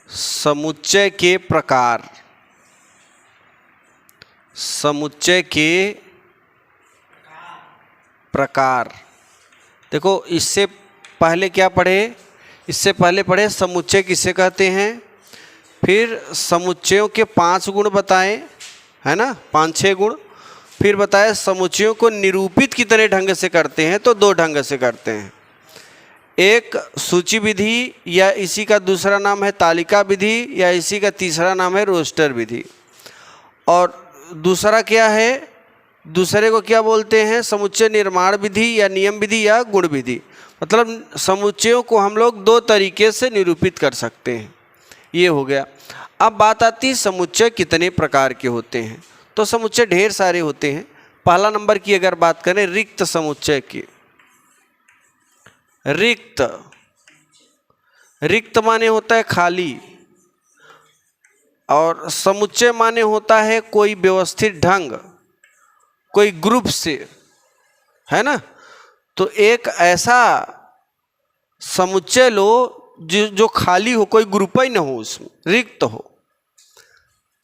समुच्चय के प्रकार। समुच्चय के प्रकार। देखो, इससे पहले क्या पढ़े? इससे पहले पढ़े समुच्चय किसे कहते हैं, फिर समुच्चयों के 5 गुण बताएं, है ना, 5-6 गुण। फिर बताया समुच्चयों को निरूपित कितने ढंग से करते हैं, तो 2 ढंग से करते हैं। एक सूची विधि, या इसी का दूसरा नाम है तालिका विधि, या इसी का तीसरा नाम है रोस्टर विधि। और दूसरा क्या है, दूसरे को क्या बोलते हैं? समुच्चय निर्माण विधि या नियम विधि या गुण विधि। मतलब समुच्चयों को हम लोग 2 तरीके से निरूपित कर सकते हैं। ये हो गया। अब बात आती है समुच्चय कितने प्रकार के होते हैं। तो समुच्चय ढेर सारे होते हैं। पहला नंबर की अगर बात करें रिक्त समुच्चय की, रिक्त, रिक्त माने होता है खाली, और समुच्चय माने होता है कोई व्यवस्थित ढंग, कोई ग्रुप से, है ना। तो एक ऐसा समुच्चय लो जो खाली हो, कोई ग्रुप ही ना हो, उसमें रिक्त हो।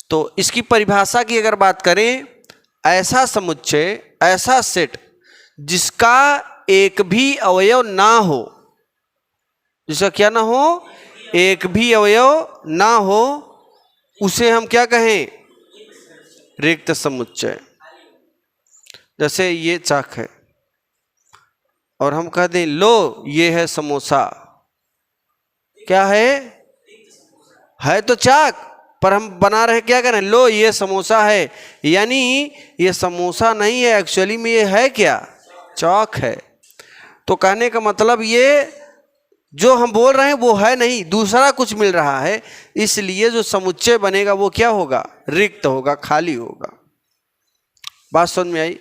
तो इसकी परिभाषा की अगर बात करें, ऐसा समुच्चय, ऐसा सेट जिसका एक भी अवयव ना हो, जिसका क्या ना हो, एक भी अवयव ना हो, उसे हम क्या कहें? रिक्त समुच्चय। जैसे ये चाक है और हम कह दें लो ये है समोसा, क्या है तो चाक, पर हम बना रहे क्या करें? लो ये समोसा है। यानी ये समोसा नहीं है, एक्चुअली में ये है क्या? चौक है। तो कहने का मतलब ये जो हम बोल रहे हैं वो है नहीं, दूसरा कुछ मिल रहा है। इसलिए जो समुच्चय बनेगा वो क्या होगा? रिक्त होगा, खाली होगा। बात समझ में आई?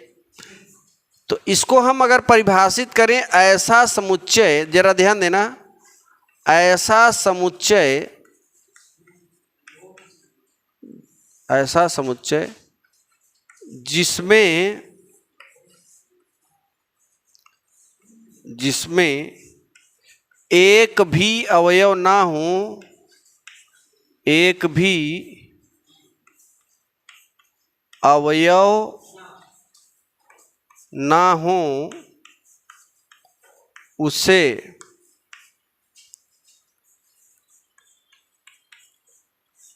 तो इसको हम अगर परिभाषित करें, ऐसा समुच्चय, जरा ध्यान देना, ऐसा समुच्चय, ऐसा समुच्चय जिसमें एक भी अवयव ना हो, एक भी अवयव ना हो उसे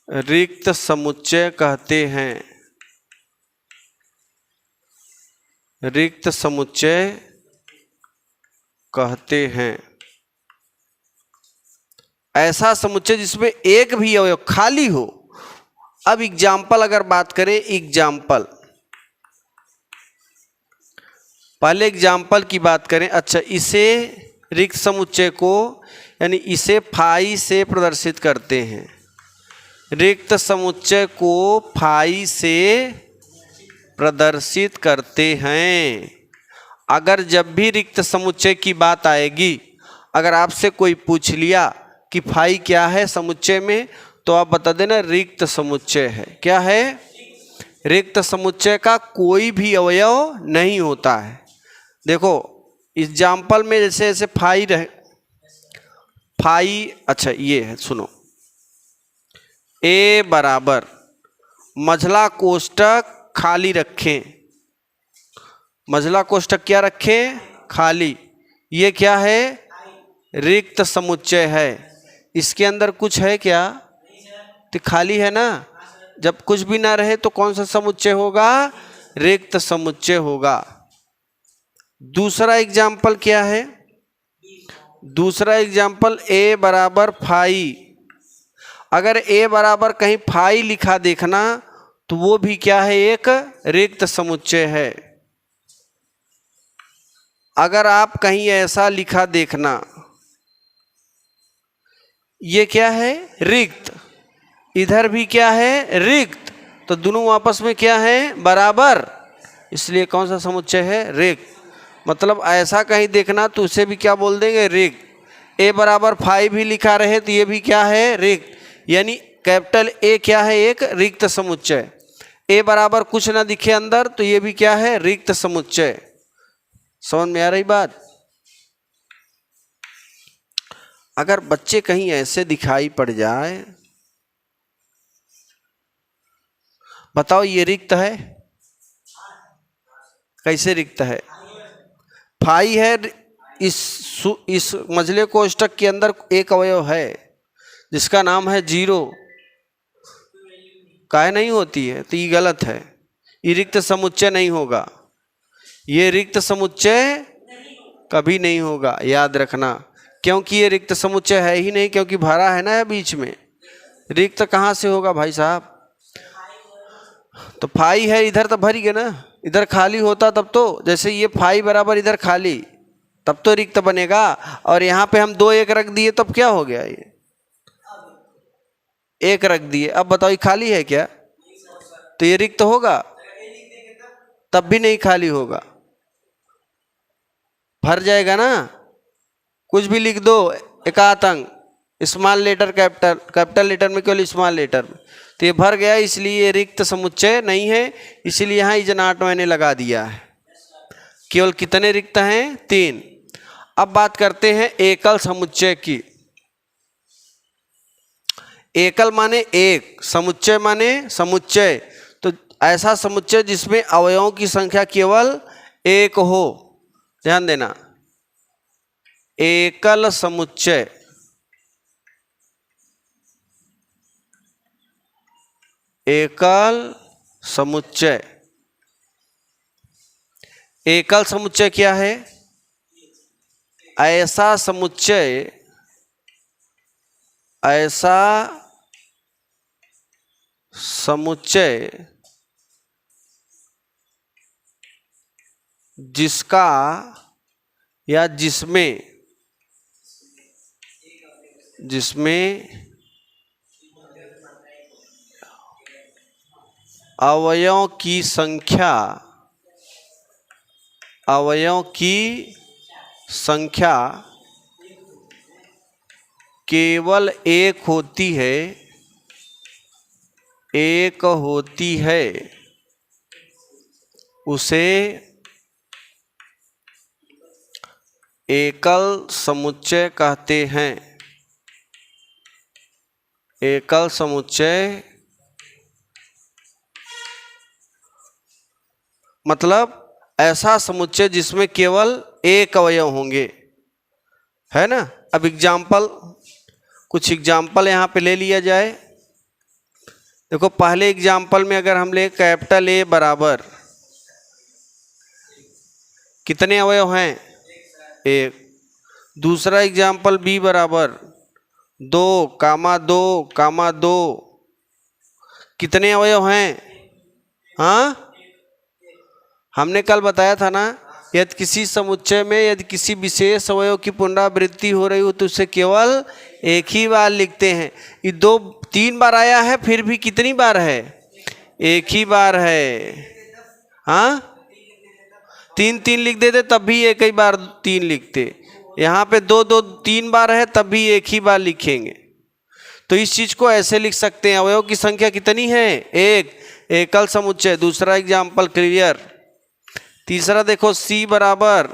रिक्त समुच्चय कहते हैं। रिक्त समुच्चय कहते हैं। ऐसा समुच्चय जिसमें एक भी अवयव खाली हो। अब एग्जाम्पल अगर बात करें, एग्जाम्पल, पहले एग्जाम्पल की बात करें। अच्छा, इसे रिक्त समुच्चय को यानी इसे फाई से प्रदर्शित करते हैं। रिक्त समुच्चय को फाई से प्रदर्शित करते हैं। अगर जब भी रिक्त समुच्चय की बात आएगी, अगर आपसे कोई पूछ लिया कि फाई क्या है समुच्चय में, तो आप बता देना रिक्त समुच्चय है। क्या है? रिक्त समुच्चय का कोई भी अवयव नहीं होता है। देखो एग्जाम्पल में जैसे जैसे फाई रहे, फाई, अच्छा ये है, सुनो, ए बराबर मझला कोष्टक खाली रखें। मझला कोष्टक क्या रखें? खाली। ये क्या है? रिक्त समुच्चय है। इसके अंदर कुछ है क्या? तो खाली है ना। जब कुछ भी ना रहे तो कौन सा समुच्चय होगा? रिक्त समुच्चय होगा। दूसरा एग्जाम्पल क्या है? दूसरा एग्जाम्पल ए बराबर फाई। अगर ए बराबर कहीं फाई लिखा देखना तो वो भी क्या है? एक रिक्त समुच्चय है। अगर आप कहीं ऐसा लिखा देखना, ये क्या है? रिक्त। इधर भी क्या है? रिक्त। तो दोनों आपस में क्या है? बराबर। इसलिए कौन सा समुच्चय है? रिक्त। मतलब ऐसा कहीं देखना तो उसे भी क्या बोल देंगे? रिक्त। ए बराबर फाई भी लिखा रहे तो ये भी क्या है? रिक्त। यानी कैपिटल ए क्या है? एक रिक्त समुच्चय। ए बराबर कुछ ना दिखे अंदर तो ये भी क्या है? रिक्त समुच्चय। समझ में आ रही बात? अगर बच्चे कहीं ऐसे दिखाई पड़ जाए, बताओ ये रिक्त है? कैसे रिक्त है? फाई है। इस मझले कोष्टक के अंदर एक अवयव है जिसका नाम है जीरो। काहे नहीं होती है? तो ये गलत है। ये रिक्त समुच्चय नहीं होगा। ये रिक्त समुच्चय कभी नहीं होगा, याद रखना। क्योंकि ये रिक्त समुच्चय है ही नहीं, क्योंकि भरा है ना बीच में। रिक्त कहाँ से होगा भाई साहब? तो फाई है, इधर तो भर गया ना। इधर खाली होता तब तो, जैसे ये फाई बराबर इधर खाली, तब तो रिक्त बनेगा। और यहाँ पे हम 2 1 रख दिए तब क्या हो गया? ये 1 रख दिए। अब बताओ ये खाली है क्या? तो ये रिक्त होगा? तब भी नहीं खाली होगा, भर जाएगा ना। कुछ भी लिख दो, एकातंक, small letter capital, capital letter में केवल स्मॉल लेटर में, तो ये भर गया। इसलिए ये रिक्त समुच्चय नहीं है। इसलिए यहाँ इज नॉट मैंने लगा दिया है। केवल कितने रिक्त हैं? 3। अब बात करते हैं एकल समुच्चय की। एकल माने एक, समुच्चय माने समुच्चय। तो ऐसा समुच्चय जिसमें अवयवों की संख्या केवल 1 हो। ध्यान देना, एकल समुच्चय। एकल समुच्चय। एकल समुच्चय क्या है? ऐसा समुच्चय, ऐसा समुच्चय जिसका या जिसमें अवयवों की संख्या केवल एक होती है, उसे एकल समुच्चय कहते हैं। एकल समुच्चय मतलब ऐसा समुच्चय जिसमें केवल एक अवयव होंगे, है ना। अब कुछ एग्जाम्पल यहाँ पे ले लिया जाए। देखो पहले एग्जाम्पल में अगर हम ले कैपिटल ए बराबर कितने अवयव हैं, एक। दूसरा एग्जाम्पल बी बराबर 2, कितने अवयव हैं, हाँ। हमने कल बताया था ना, यदि किसी समुच्चय में यदि किसी विशेष अवयव की पुनरावृत्ति हो रही हो तो उसे केवल एक ही बार लिखते हैं। ये 2-3 बार आया है, फिर भी कितनी बार है, एक ही बार है, हाँ। 3-3 लिख देते तब भी एक ही बार 3 लिखते। यहाँ पे 2-2-3 बार है तब भी एक ही बार लिखेंगे। तो इस चीज को ऐसे लिख सकते हैं, अवयव की संख्या कितनी है, एक, एकल समुच्चय। दूसरा एग्जाम्पल क्लियर। तीसरा देखो सी बराबर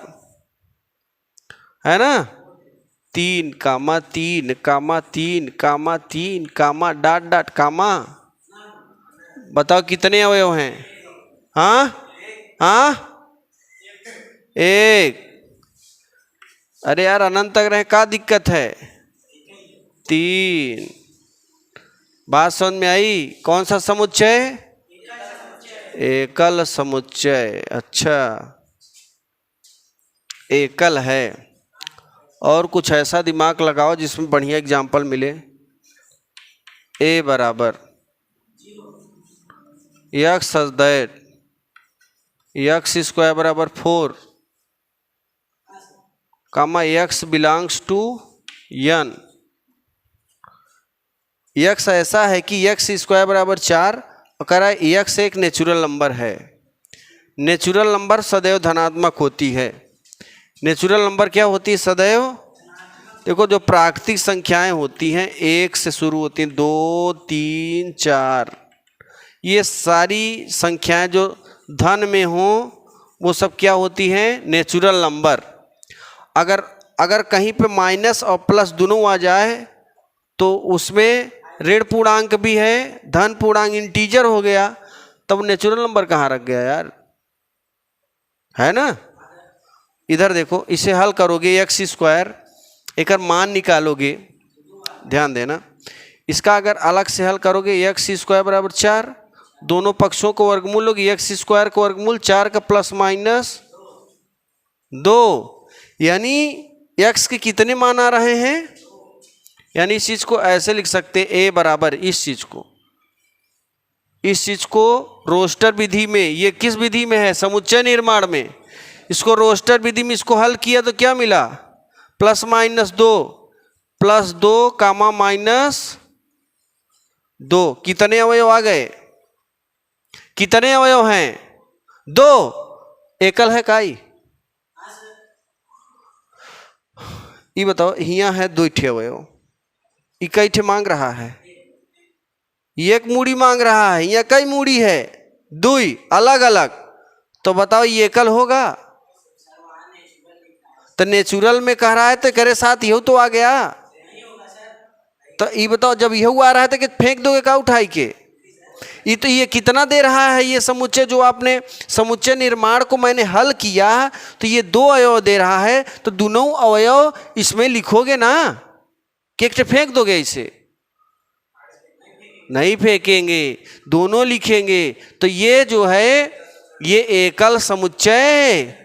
है ना 3, 3, बताओ कितने अवयव हैं, हाँ हाँ, एक। अरे यार अनंत तक रहे, क्या दिक्कत है, 3। बात समझ में आई। कौन सा समुच्चय, एकल समुच्चय। अच्छा एकल है। और कुछ ऐसा दिमाग लगाओ जिसमें बढ़िया एग्जाम्पल मिले। ए बराबर यक्स दैट यक्स स्क्वायर बराबर 4, comma x belongs to n। X ऐसा है कि यक्स स्क्वायर बराबर 4 और कह रहा है यक्स एक नेचुरल नंबर है। नेचुरल नंबर सदैव धनात्मक होती है। नेचुरल नंबर क्या होती है, सदैव। देखो जो प्राकृतिक संख्याएं होती हैं 1 से शुरू होती हैं, 2, 3, 4, ये सारी संख्याएं जो धन में हों वो सब क्या होती हैं, नेचुरल नंबर। अगर कहीं पे माइनस और प्लस दोनों आ जाए तो उसमें ऋण पूर्णांक भी है, धन पूर्णांक इंटीजर हो गया, तब नेचुरल नंबर कहाँ रख गया यार, है ना। इधर देखो, इसे हल करोगे एक्स स्क्वायर, एक मान निकालोगे, ध्यान देना। इसका अगर अलग से हल करोगे एक्स स्क्वायर बराबर 4, दोनों पक्षों को वर्गमूल लोगे, एक्स स्क्वायर को वर्गमूल 4 का प्लस माइनस 2, यानी एक्स के कितने मान आ रहे हैं। यानी इस चीज को ऐसे लिख सकते हैं, ए बराबर इस चीज को रोस्टर विधि में, ये किस विधि में है, समुच्चय निर्माण में। इसको रोस्टर विधि में इसको हल किया तो क्या मिला, प्लस माइनस 2 कामा माइनस 2। कितने अवयव आ गए, कितने अवयव हैं, 2। एकल है काई, ये बताओ। हिया है 2 ठे अवयव, इकाई ठे मांग रहा है, एक मूड़ी मांग रहा है, या कई मूड़ी है, 2 अलग अलग। तो बताओ ये एकल होगा। तो नेचुरल में कह रहा है तो करे साथ यह तो आ गया। तो ये बताओ जब यह आ रहा है तो फेंक दोगे का उठाई के। ये तो ये कितना दे रहा है, ये समुच्चय जो आपने समुच्चय निर्माण को मैंने हल किया तो ये 2 अवयव दे रहा है, तो दोनों अवयव इसमें लिखोगे ना कि एक फेंक दोगे, इसे नहीं फेंकेंगे, दोनों लिखेंगे। तो ये जो है ये एकल समुच्चय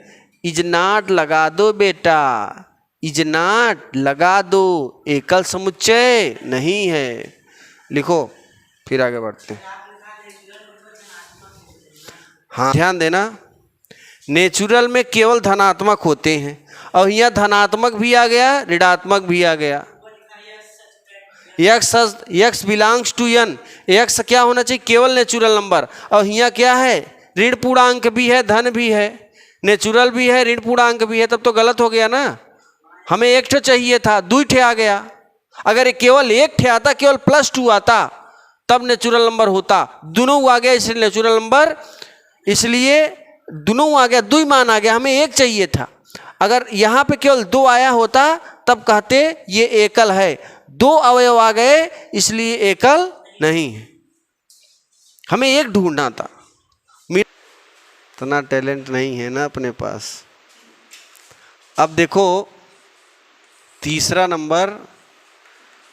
इज नॉट लगा दो बेटा, इज नॉट लगा दो, एकल समुच्चय नहीं है। लिखो फिर आगे बढ़ते हैं। हाँ ध्यान देना, नेचुरल में केवल धनात्मक होते हैं, और यहाँ धनात्मक भी आ गया ऋणात्मक भी आ गया। X belongs to n, x क्या होना चाहिए, केवल नेचुरल नंबर। और यहाँ क्या है, ऋण पूर्णांक भी है, धन भी है, नेचुरल भी है, ऋण पूर्णांक भी है, तब तो गलत हो गया ना। हमें 1 ठे चाहिए था, 2 ठे आ गया। अगर केवल 1 ठे आता, केवल +2 आता, तब नेचुरल नंबर होता। दोनों आ गया इसलिए नेचुरल नंबर, इसलिए दोनों आ गया, 2 मान आ गया, हमें 1 चाहिए था। अगर यहाँ पे केवल 2 आया होता तब कहते ये एकल है। 2 अवयव आ गए इसलिए एकल नहीं है, हमें 1 ढूंढना था। इतना टैलेंट नहीं है ना अपने पास। अब देखो तीसरा नंबर,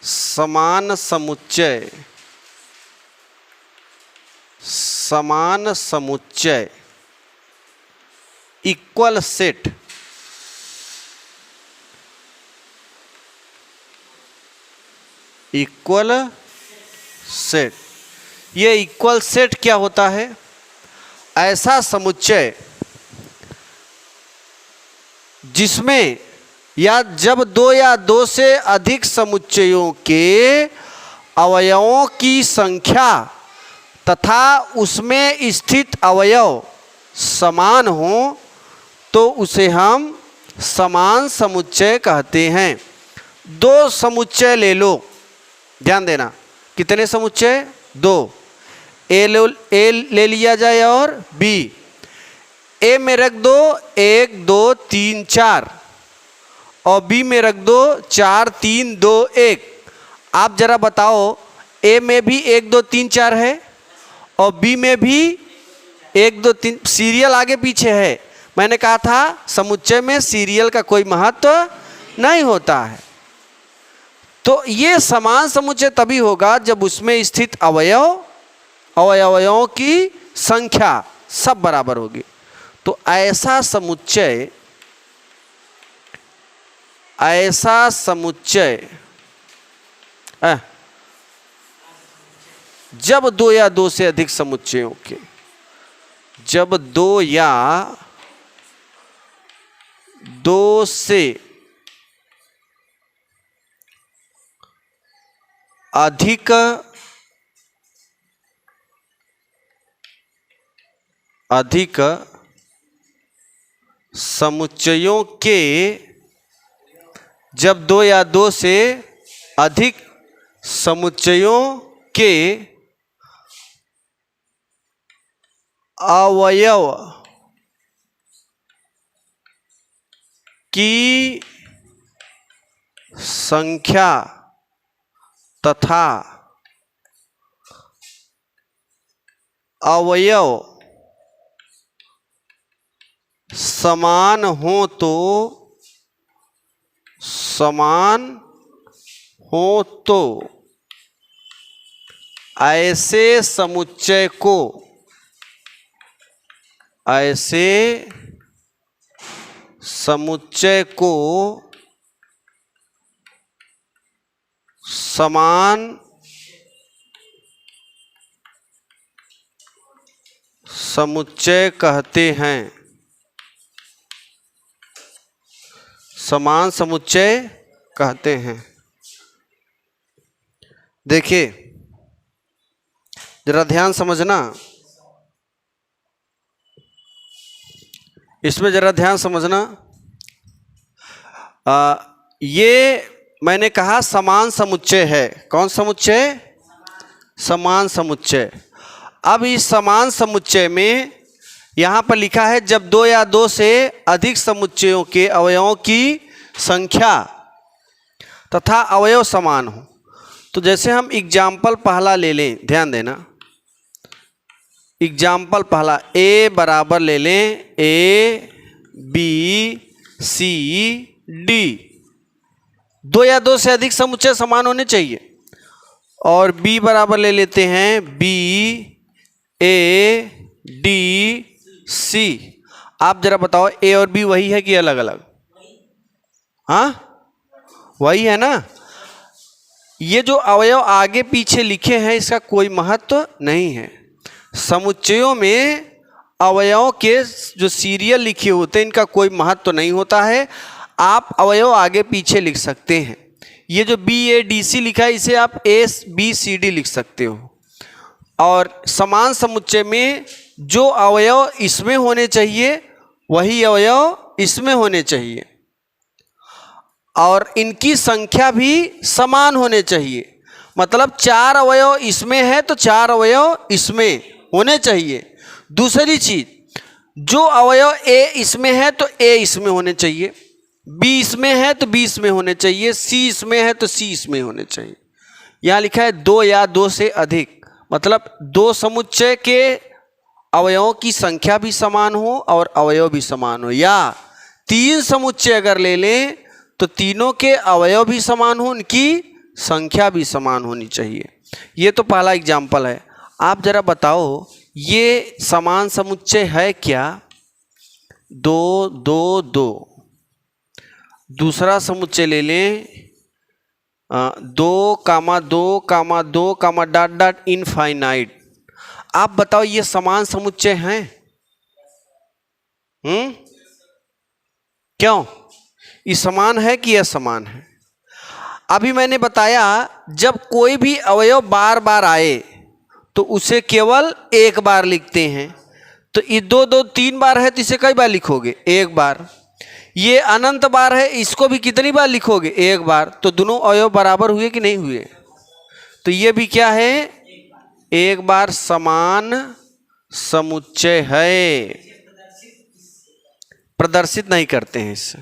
समान समुच्चय। समान समुच्चय, इक्वल सेट। इक्वल सेट, ये इक्वल सेट क्या होता है? ऐसा समुच्चय जिसमें या जब दो या दो से अधिक समुच्चयों के अवयवों की संख्या तथा उसमें स्थित अवयव समान हो तो उसे हम समान समुच्चय कहते हैं। दो समुच्चय ले लो, ध्यान देना, कितने समुच्चय? दो। ए ले लिया जाए और बी। ए में रख दो 1 2 3 4 और बी में रख दो 4 3 2 1। आप जरा बताओ, ए में भी 1 2 3 4 है और बी में भी 1 2 3, सीरियल आगे पीछे है। मैंने कहा था समुच्चय में सीरियल का कोई महत्व नहीं होता है। तो ये समान समुच्चय तभी होगा जब उसमें स्थित अवयवों की संख्या सब बराबर होगी। तो ऐसा समुच्चय जब दो या दो से अधिक समुच्चयों के, जब दो या दो से अधिक समुच्चयों के, जब दो या दो से अधिक समुच्चयों के अवयव की संख्या तथा अवयव समान हो तो ऐसे समुच्चय को समान समुच्चय कहते हैं। समान समुच्चय कहते हैं। देखिए जरा ध्यान समझना, इसमें जरा ध्यान समझना। ये मैंने कहा समान समुच्चय है। कौन समुच्चय? समान समुच्चय। अब इस समान समुच्चय में यहाँ पर लिखा है जब दो या दो से अधिक समुच्चयों के अवयवों की संख्या तथा अवयव समान हो। तो जैसे हम एग्जाम्पल पहला ले लें, ध्यान देना, एग्जाम्पल पहला ए बराबर ले लें ए बी सी डी। दो या दो से अधिक समुच्चय समान होने चाहिए। और बी बराबर ले लेते हैं बी ए डी सी। आप जरा बताओ ए और बी वही है कि अलग अलग? हाँ वही है ना। ये जो अवयव आगे पीछे लिखे हैं इसका कोई महत्व नहीं है। समुच्चयों में अवयवों के जो सीरियल लिखे होते हैं इनका कोई महत्व नहीं होता है। आप अवयव आगे पीछे लिख सकते हैं। ये जो बी ए डी सी लिखा है इसे आप ए बी सी डी लिख सकते हो। और समान समुच्चय में जो अवयव इसमें होने चाहिए वही अवयव इसमें होने चाहिए और इनकी संख्या भी समान होने चाहिए। मतलब 4 अवयव इसमें है तो 4 अवयव इसमें होने चाहिए। दूसरी चीज, जो अवयव ए इसमें है तो ए इसमें होने चाहिए, बी इसमें है तो बी इसमें होने चाहिए, सी इसमें है तो सी इसमें होने चाहिए। यहाँ लिखा है दो या दो से अधिक, मतलब दो समुच्चय के अवयवों की संख्या भी समान हो और अवयव भी समान हो, या 3 समुच्चय अगर ले लें तो तीनों के अवयव भी समान हो, उनकी संख्या भी समान होनी चाहिए। ये तो पहला एग्जाम्पल है। आप जरा बताओ ये समान समुच्चय है क्या? 2 2 2। दूसरा समुच्चय ले लें 2 कामा 2 कामा 2 कामा डॉट डॉट इनफाइनाइट। आप बताओ ये समान समुच्चय हैं? क्यों? ये समान है कि असमान है? अभी मैंने बताया जब कोई भी अवयव बार बार आए तो उसे केवल एक बार लिखते हैं। तो ये 2 2 3 बार है तो इसे कई बार लिखोगे? एक बार। ये अनंत बार है, इसको भी कितनी बार लिखोगे? एक बार। तो दोनों अवयव बराबर हुए कि नहीं हुए? तो ये भी क्या है? एक बार समान समुच्चय है। प्रदर्शित नहीं करते हैं इससे,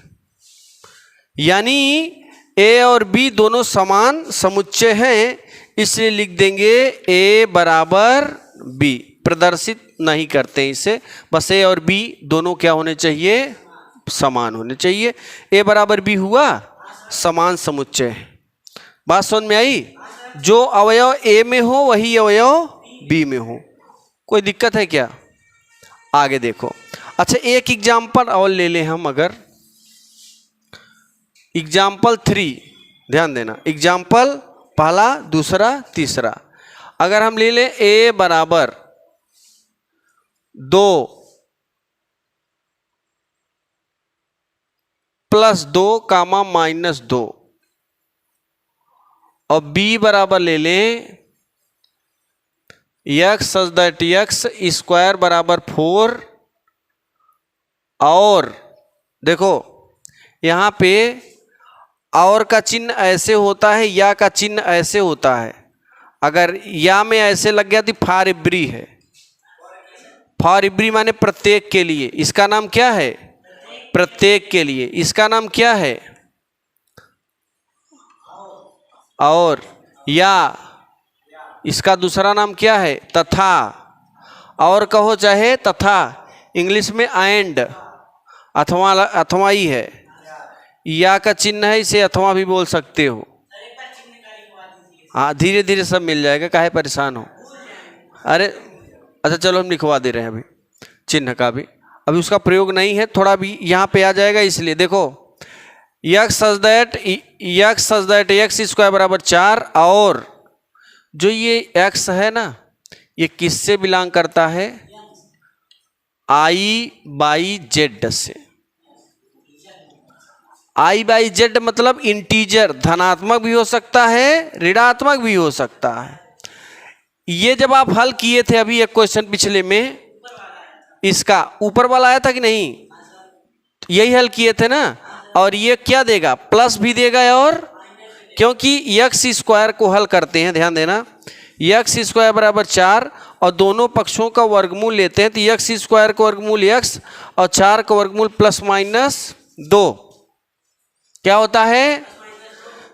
यानी ए और बी दोनों समान समुच्चय हैं, इसलिए लिख देंगे ए बराबर बी। प्रदर्शित नहीं करते इसे, बस ए और बी दोनों क्या होने चाहिए? समान होने चाहिए। ए बराबर बी हुआ समान समुच्चय। बात समझ में आई? जो अवयव ए में हो वही अवयव बी में हो। कोई दिक्कत है क्या? आगे देखो। अच्छा एक एग्जाम्पल और ले लें हम, अगर एग्जाम्पल 3, ध्यान देना, एग्जाम्पल पहला दूसरा तीसरा। अगर हम ले लें ए बराबर 2 प्लस 2 कामा माइनस 2 और बी बराबर ले लें x such that x square बराबर 4। और देखो यहाँ पे और का चिन्ह ऐसे होता है, या का चिन्ह ऐसे होता है। अगर या में ऐसे लग गया तो फॉर एवरी है। फॉर एवरी माने प्रत्येक के लिए। इसका नाम क्या है? प्रत्येक के लिए। इसका नाम क्या है? और। या इसका दूसरा नाम क्या है? तथा। और कहो चाहे तथा, इंग्लिश में एंड, अथवा ही है। या का चिन्ह है, इसे अथवा भी बोल सकते हो। हाँ धीरे धीरे सब मिल जाएगा, काहे परेशान हो? अरे अच्छा चलो हम लिखवा दे रहे हैं अभी चिन्ह का भी। अभी उसका प्रयोग नहीं है, थोड़ा भी यहाँ पे आ जाएगा, इसलिए देखो x such that x square बराबर 4। और जो ये x है ना, ये किससे बिलोंग करता है? i/z से। i/z मतलब इंटीजर, धनात्मक भी हो सकता है ऋणात्मक भी हो सकता है। ये जब आप हल किए थे अभी एक क्वेश्चन पिछले में, इसका ऊपर वाला आया था कि नहीं? यही हल किए थे ना। और ये क्या देगा? प्लस भी देगा। और क्योंकि x स्क्वायर को हल करते हैं, ध्यान देना, x स्क्वायर बराबर 4 और दोनों पक्षों का वर्गमूल लेते हैं तो x स्क्वायर का वर्गमूल x और 4 का वर्गमूल प्लस माइनस 2 क्या होता है?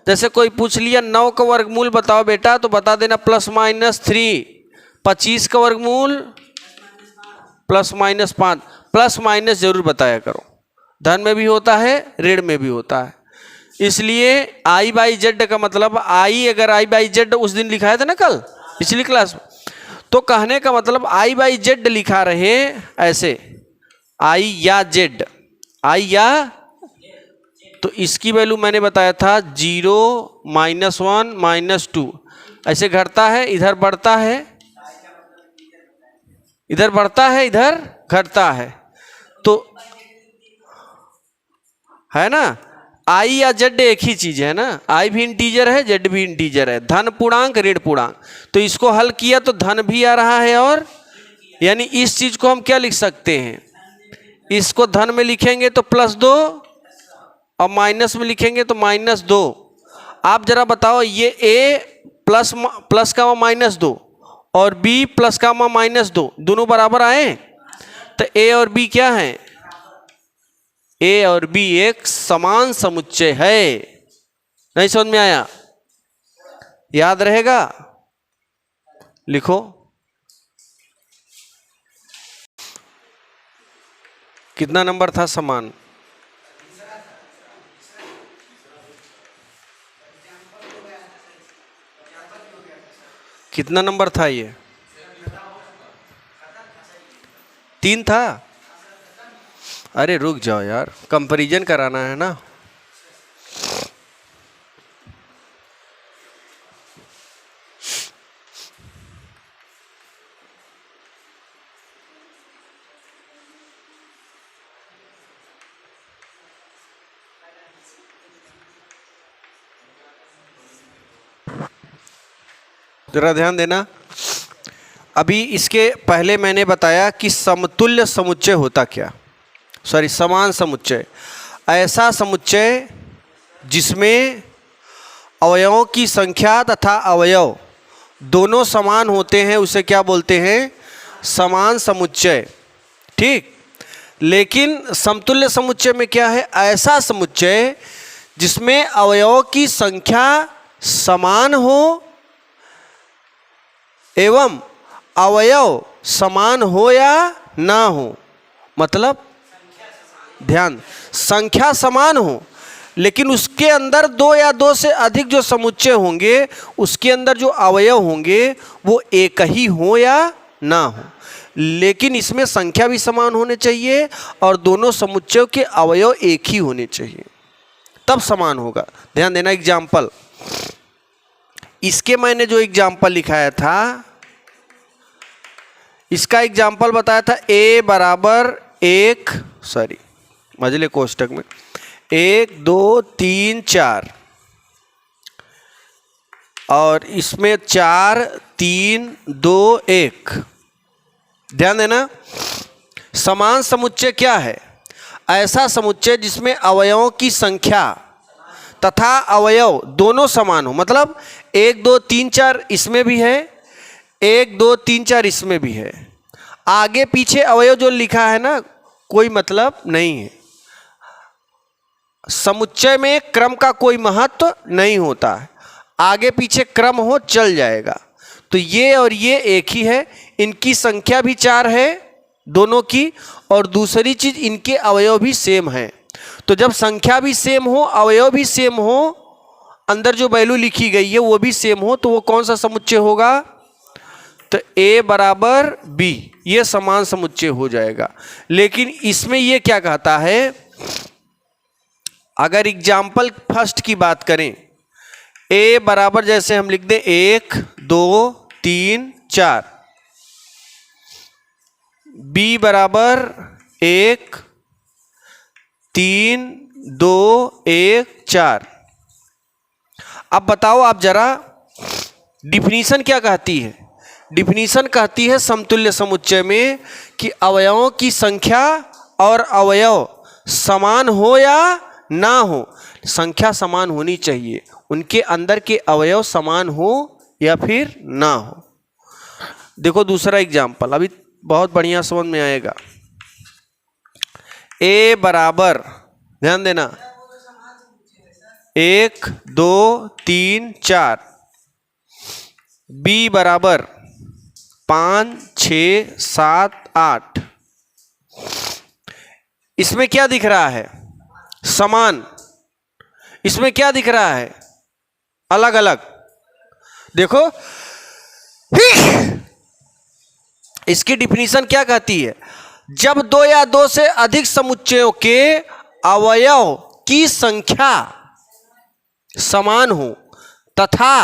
जैसे कोई पूछ लिया 9 का वर्गमूल बताओ बेटा, तो बता देना प्लस माइनस 3। 25 का वर्गमूल प्लस माइनस 5। प्लस माइनस जरूर बताया करो, धन में भी होता है ऋण में भी होता है। इसलिए i/z का मतलब i, अगर i/z उस दिन लिखाया था ना कल पिछली क्लास में, तो कहने का मतलब i/z लिखा रहे ऐसे, i या z, i या, तो इसकी वैल्यू मैंने बताया था 0 -1 -2 ऐसे घटता है, इधर बढ़ता है, इधर बढ़ता है, इधर घटता है, तो है ना। आई या जेड एक ही चीज है ना, आई भी इंटीजर है जेड भी इंटीजर है, धन पूर्णांक ऋण पूर्णांक। तो इसको हल किया तो धन भी आ रहा है, और यानी इस चीज को हम क्या लिख सकते हैं? इसको धन में लिखेंगे तो +2 और माइनस में लिखेंगे तो -2। आप जरा बताओ ये a प्लस का -2 और b प्लस का -2 दोनों बराबर आए? तो a और b क्या है? a और b एक समान समुच्चय है। नहीं समझ में आया? याद रहेगा? लिखो। कितना नंबर था समान? कितना नंबर था ये? 3 था। अरे रुक जाओ यार, कंपैरिजन कराना है ना। जरा ध्यान देना। अभी इसके पहले मैंने बताया कि समतुल्य समुच्चय होता क्या, सॉरी समान समुच्चय, ऐसा समुच्चय जिसमें अवयवों की संख्या तथा अवयव दोनों समान होते हैं, उसे क्या बोलते हैं? समान समुच्चय। ठीक। लेकिन समतुल्य समुच्चय में क्या है? ऐसा समुच्चय जिसमें अवयवों की संख्या समान हो एवं अवयव समान हो या ना हो। मतलब ध्यान, संख्या समान हो लेकिन उसके अंदर 2 या 2 से अधिक जो समुच्चय होंगे उसके अंदर जो अवयव होंगे वो एक ही हो या ना हो, लेकिन इसमें संख्या भी समान होने चाहिए और दोनों समुच्चयों के अवयव एक ही होने चाहिए, तब समान होगा। ध्यान देना। एग्जाम्पल, इसके मैंने जो एग्जाम्पल लिखाया था, इसका एग्जाम्पल बताया था a बराबर 1, सॉरी मझले कोष्टक में 1 2 3 4, और इसमें 4 3 2 1। ध्यान देना। समान समुच्चय क्या है? ऐसा समुच्चय जिसमें अवयवों की संख्या तथा अवयव दोनों समान हो। मतलब 1 2 3 4 इसमें भी है, 1 2 3 4 इसमें भी है। आगे पीछे अवयव जो लिखा है ना, कोई मतलब नहीं है। समुच्चय में क्रम का कोई महत्व नहीं होता है, आगे पीछे क्रम हो चल जाएगा। तो ये और ये एक ही है, इनकी संख्या भी 4 है दोनों की, और दूसरी चीज इनके अवयव भी सेम है। तो जब संख्या भी सेम हो, अवयव भी सेम हो, अंदर जो वैल्यू लिखी गई है वो भी सेम हो, तो वो कौन सा समुच्चय होगा? तो a बराबर b, ये समान समुच्चय हो जाएगा। लेकिन इसमें ये क्या कहता है, अगर एग्जाम्पल फर्स्ट की बात करें, a बराबर जैसे हम लिख दें 1 2 3 4, b बराबर 1 3 2 1 4। अब बताओ आप जरा, डिफिनीशन क्या कहती है? डिफिनीशन कहती है समतुल्य समुच्चय में कि अवयवों की संख्या और अवयव समान हो या ना हो। संख्या समान होनी चाहिए, उनके अंदर के अवयव समान हो या फिर ना हो। देखो दूसरा एग्जाम्पल, अभी बहुत बढ़िया समझ में आएगा। a बराबर, ध्यान देना, 1 2 3 4, b बराबर 5 6 7 8। इसमें क्या दिख रहा है? समान। इसमें क्या दिख रहा है? अलग अलग। देखो इसकी डिफिनीशन क्या कहती है? जब 2 या 2 से अधिक समुच्चयों के अवयव की संख्या समान हो तथा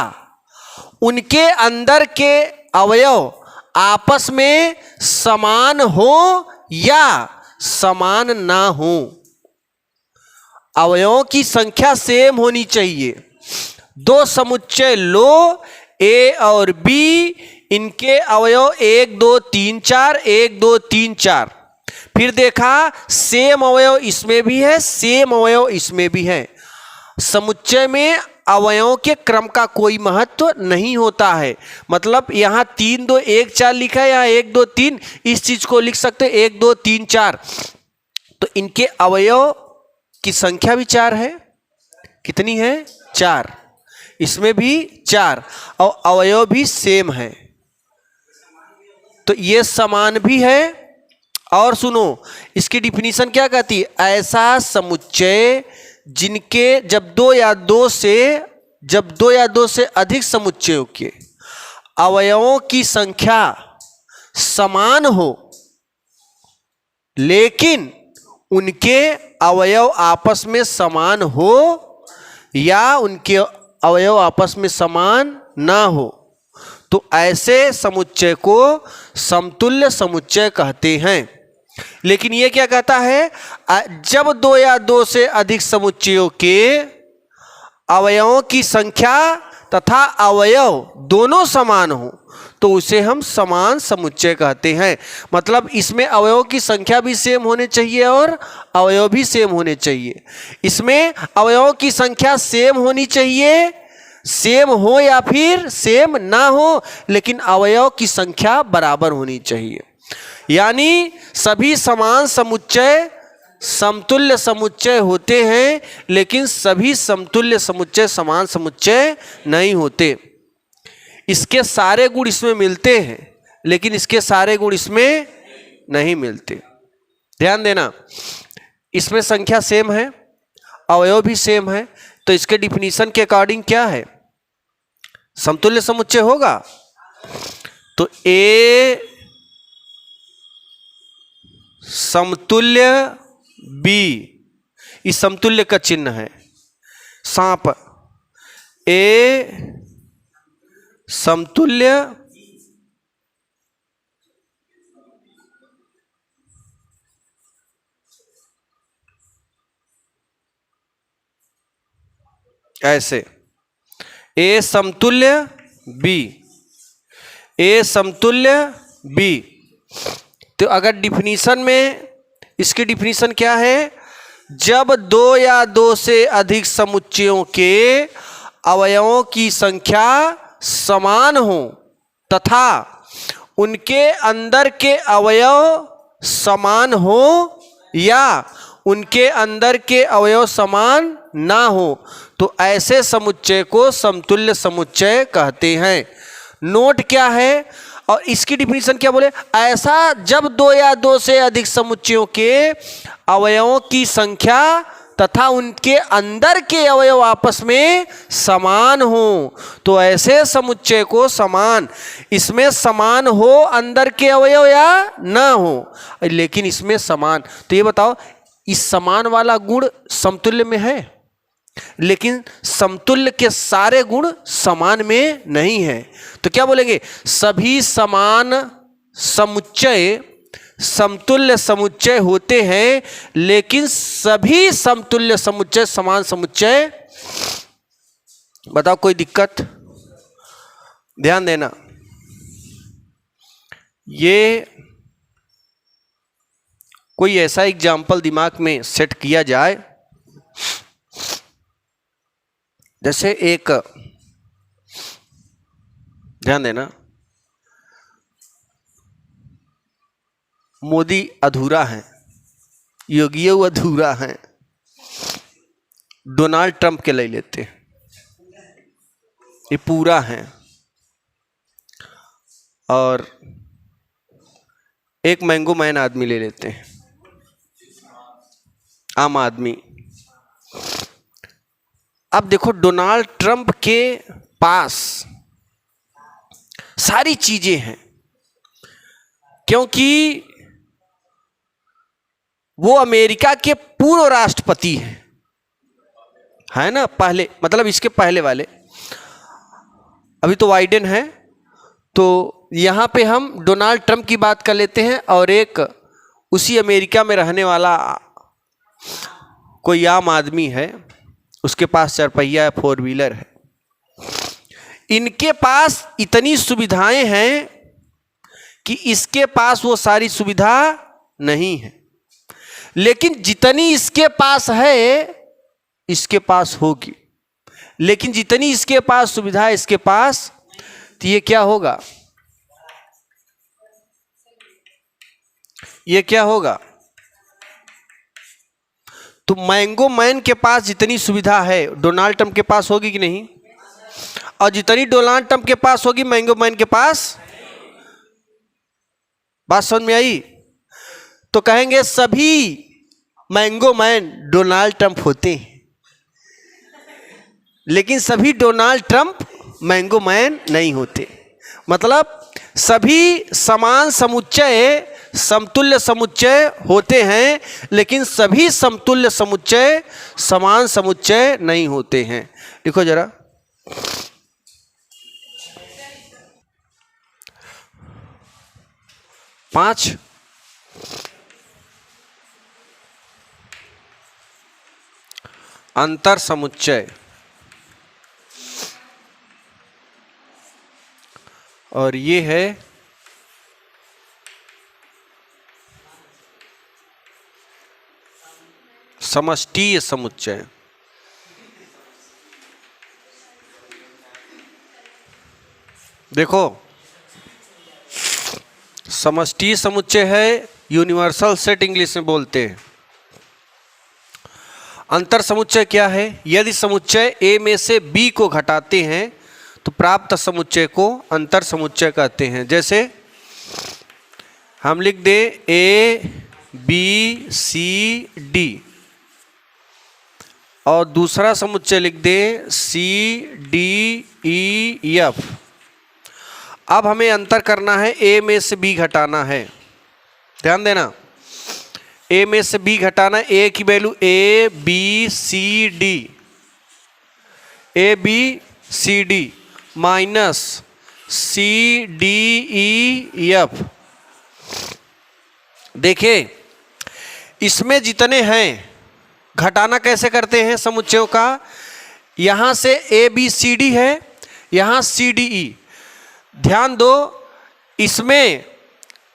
उनके अंदर के अवयव आपस में समान हो या समान ना हो। अवयवों की संख्या सेम होनी चाहिए। 2 समुच्चय लो, a और b, इनके अवयव 1 2 3 4 1 2 3 4। फिर देखा सेम अवयव इसमें भी है, सेम अवयव इसमें भी है। समुच्चय में अवयवों के क्रम का कोई महत्व नहीं होता है। मतलब यहाँ 3 2 1 4 लिखा है, यहाँ 1 2 3, इस चीज को लिख सकते 1 2 3 4। तो इनके अवयव की संख्या भी 4 है। कितनी है? 4। इसमें भी 4 और अवयव भी सेम है, तो ये समान भी है और सुनो, इसकी डिफिनीशन क्या कहती है? ऐसा समुच्चय जिनके जब दो या दो से अधिक समुच्चयों के अवयवों की संख्या समान हो, लेकिन उनके अवयव आपस में समान हो या उनके अवयव आपस में समान ना हो, तो ऐसे समुच्चय को समतुल्य समुच्चय कहते हैं। लेकिन ये क्या कहता है? जब दो या दो से अधिक समुच्चयों के अवयवों की संख्या तथा अवयव दोनों समान हो तो उसे हम समान समुच्चय कहते हैं। मतलब इसमें अवयवों की संख्या भी सेम होने चाहिए और अवयव भी सेम होने चाहिए। इसमें अवयवों की संख्या सेम होनी चाहिए, सेम हो या फिर सेम ना हो, लेकिन अवयव की संख्या बराबर होनी चाहिए। यानी सभी समान समुच्चय समतुल्य समुच्चय होते हैं, लेकिन सभी समतुल्य समुच्चय समान समुच्चय नहीं होते। इसके सारे गुण इसमें मिलते हैं, लेकिन इसके सारे गुण इसमें नहीं मिलते। ध्यान देना, इसमें संख्या सेम है, अवयव भी सेम है, तो इसके डिफिनीशन के अकॉर्डिंग क्या है? समतुल्य समुच्चय होगा। तो ए समतुल्य बी, इस समतुल्य का चिन्ह है सांप। ए समतुल्य ऐसे, ए समतुल्य बी, ए समतुल्य बी। तो अगर डिफिनीशन में इसकी डिफिनीशन क्या है? जब दो या दो से अधिक समुच्चयों के अवयवों की संख्या समान हो तथा उनके अंदर के अवयव समान हो या उनके अंदर के अवयव समान ना हो तो ऐसे समुच्चय को समतुल्य समुच्चय कहते हैं। नोट क्या है और इसकी डिफिनीशन क्या बोले? ऐसा जब दो या दो से अधिक समुच्चयों के अवयवों की संख्या तथा उनके अंदर के अवयव आपस में समान हो तो ऐसे समुच्चय को समान, इसमें समान हो अंदर के अवयव या ना हो, लेकिन इसमें समान। तो ये बताओ, इस समान वाला गुण समतुल्य में है, लेकिन समतुल्य के सारे गुण समान में नहीं है। तो क्या बोलेंगे? सभी समान समुच्चय समतुल्य समुच्चय होते हैं, लेकिन सभी समतुल्य समुच्चय समान समुच्चय। बताओ कोई दिक्कत? ध्यान देना, ये कोई ऐसा एग्जाम्पल दिमाग में सेट किया जाए, जैसे एक, ध्यान देना, मोदी अधूरा है, योगी अधूरा है, डोनाल्ड ट्रंप के ले लेते, ये पूरा है, और एक मैंगो मैन आदमी ले लेते हैं, आम आदमी। अब देखो, डोनाल्ड ट्रंप के पास सारी चीजें हैं, क्योंकि वो अमेरिका के पूर्व राष्ट्रपति हैं, है ना? पहले, मतलब इसके पहले वाले, अभी तो बाइडेन है। तो यहां पे हम डोनाल्ड ट्रंप की बात कर लेते हैं और एक उसी अमेरिका में रहने वाला कोई आम आदमी है, उसके पास चारपहिया है, 4 व्हीलर है। इनके पास इतनी सुविधाएं हैं कि इसके पास वो सारी सुविधा नहीं है, लेकिन जितनी इसके पास है इसके पास होगी, लेकिन जितनी इसके पास सुविधा है इसके पास, तो ये क्या होगा? ये क्या होगा? तो मैंगो मैन के पास जितनी सुविधा है डोनाल्ड ट्रंप के पास होगी कि नहीं? और जितनी डोनाल्ड ट्रंप के पास होगी मैंगो मैन के पास। बात समझ में आई? तो कहेंगे सभी मैंगो मैन डोनाल्ड ट्रंप होते हैं, लेकिन सभी डोनाल्ड ट्रंप मैंगो मैन नहीं होते। मतलब सभी समान समुच्चय समतुल्य समुच्चय होते हैं, लेकिन सभी समतुल्य समुच्चय समान समुच्चय नहीं होते हैं। लिखो जरा, पांच अंतर समुच्चय और ये है समष्टीय समुच्चय। देखो, समष्टीय समुच्चय है, यूनिवर्सल सेट इंग्लिश में बोलते हैं। अंतर समुच्चय क्या है? यदि समुच्चय ए में से बी को घटाते हैं तो प्राप्त समुच्चय को अंतर समुच्चय कहते हैं। जैसे हम लिख दें ए बी सी डी और दूसरा समुच्चय लिख दें सी डी ई एफ। अब हमें अंतर करना है, ए में से बी घटाना है। ध्यान देना, ए में से बी घटाना, ए की value A B C D, A B C D minus C D E F. देखिए, इसमें जितने हैं घटाना कैसे करते हैं समुच्चयों का? यहां से ए बी सी डी है, यहां सी डी ई। ध्यान दो, इसमें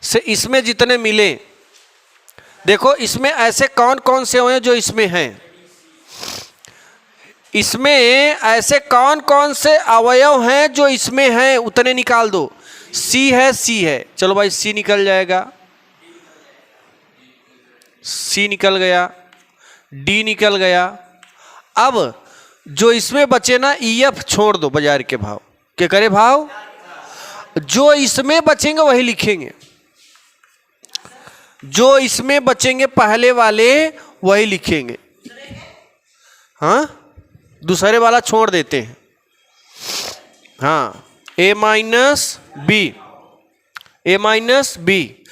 से इसमें जितने मिले, देखो इसमें ऐसे कौन कौन से हुए जो इसमें हैं, इसमें ऐसे कौन कौन से अवयव हैं जो इसमें हैं, उतने निकाल दो। सी है, सी है, चलो भाई सी निकल जाएगा, सी निकल गया, डी निकल गया। अब जो इसमें बचे ना, ई एफ छोड़ दो, बाजार के भाव। क्या करे भाव? जो इसमें बचेंगे वही लिखेंगे, जो इसमें बचेंगे पहले वाले वही लिखेंगे। हाँ, दूसरे वाला छोड़ देते हैं। हाँ, ए माइनस बी, ए माइनस बी।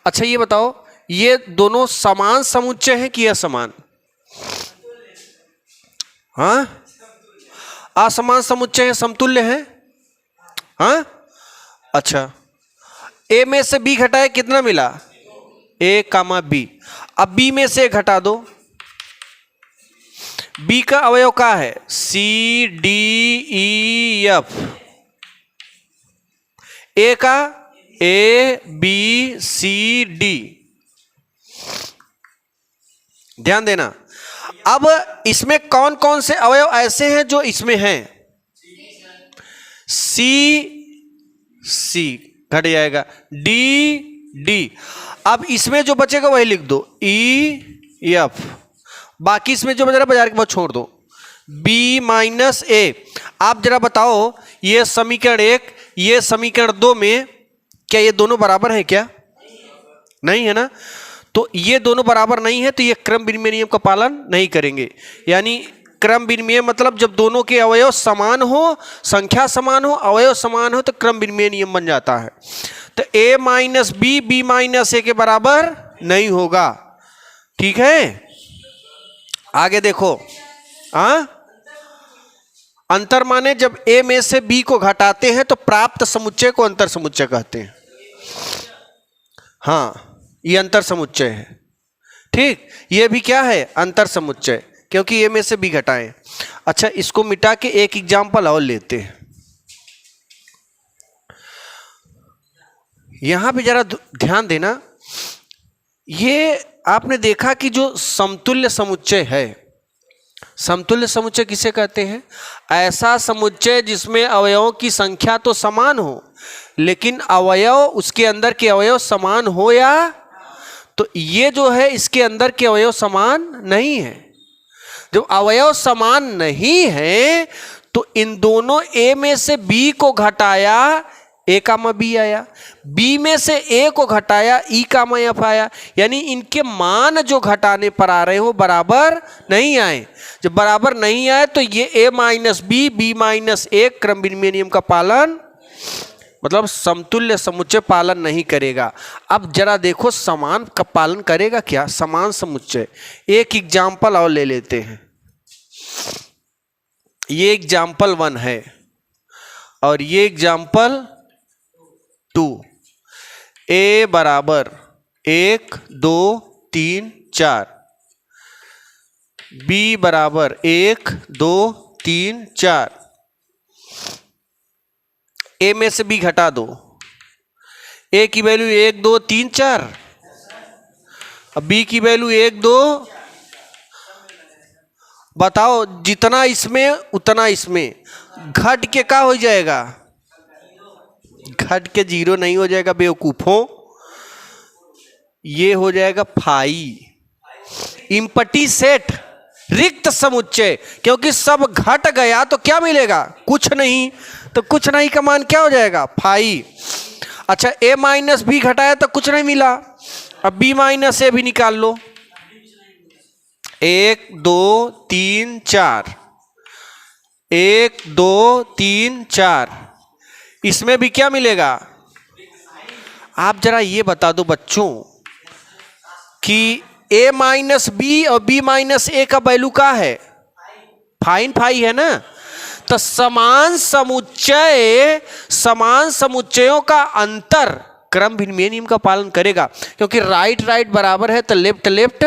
अच्छा ये बताओ, ये दोनों समान समुच्चय हैं कि असमान? हाँ, असमान समुच्चय है, समतुल्य है। हाँ, अच्छा, ए में से बी घटाए कितना मिला? ए कामा बी। अब बी में से घटा दो, बी का अवयव क्या है? सी डी ई एफ। ए का ए बी सी डी। ध्यान देना, अब इसमें कौन कौन से अवयव ऐसे हैं जो इसमें हैं? सी सी घट जाएगा, डी डी। अब इसमें जो बचेगा वही लिख दो, ई एफ। बाकी इसमें जो बचा बाजार के बाद छोड़ दो, बी माइनस ए। आप जरा बताओ, ये समीकरण 1 ये समीकरण 2 में क्या ये दोनों बराबर है क्या? नहीं है ना। तो ये दोनों बराबर नहीं है तो ये क्रम विनिमय नियम का पालन नहीं करेंगे। यानी क्रम विनिमय मतलब जब दोनों के अवयव समान हो, संख्या समान हो, अवयव समान हो तो क्रम विनिमय नियम बन जाता है। तो a minus B, B minus A के बराबर नहीं होगा। ठीक है, आगे देखो। अंतर माने जब a में से b को घटाते हैं तो प्राप्त समुच्चय को अंतर समुच्चय कहते हैं। हाँ, ये अंतर समुच्चय है। ठीक, ये भी क्या है? अंतर समुच्चय, क्योंकि a में से b घटाएं। अच्छा, इसको मिटा के एक एग्जाम्पल और लेते हैं। यहां पे जरा ध्यान देना, ये आपने देखा कि जो समतुल्य समुच्चय है, समतुल्य समुच्चय किसे कहते हैं? ऐसा समुच्चय जिसमें अवयवों की संख्या तो समान हो, लेकिन अवयव, उसके अंदर के अवयव समान हो या, तो ये जो है इसके अंदर के अवयव समान नहीं है। जब अवयव समान नहीं है तो इन दोनों a में से b को घटाया, ए कामा बी आया, बी में से ए को घटाया ई कामा एफ आया, यानी इनके मान जो घटाने पर आ रहे हो बराबर नहीं आए। जब बराबर नहीं आए तो ये ए माइनस बी माइनस ए क्रम विनिमय नियम का पालन, मतलब समतुल्य समुच्चय पालन नहीं करेगा। अब जरा देखो समान का पालन करेगा क्या, समान समुच्चय। एक एग्जाम्पल और ले लेते हैं, ये एग्जाम्पल 1 है और ये एग्जाम्पल 2। ए बराबर 1 2 3 4, बी बराबर 1 2 3 4। ए में से बी घटा दो, ए की वैल्यू 1 2 3 4, अब बी की वैल्यू 1 2। बताओ जितना इसमें उतना इसमें, घट के क्या हो जाएगा, घट के 0 नहीं हो जाएगा बेवकूफों, ये हो जाएगा फाई। इम्पटी सेट रिक्त समुच्चय, क्योंकि सब घट गया तो क्या मिलेगा, कुछ नहीं, तो कुछ नहीं का मान क्या हो जाएगा, फाई। अच्छा ए माइनस बी घटाया तो कुछ नहीं मिला, अब बी माइनस ए भी निकाल लो, 1 2 3 4, 1 2 3 4, इसमें भी क्या मिलेगा। आप जरा ये बता दो बच्चों कि ए माइनस बी और बी माइनस ए का वैल्यू क्या है, फाइन फाई है ना। तो समान समुच्चयों का अंतर क्रम विनिमय नियम का पालन करेगा, क्योंकि राइट राइट बराबर है तो लेफ्ट लेफ्ट,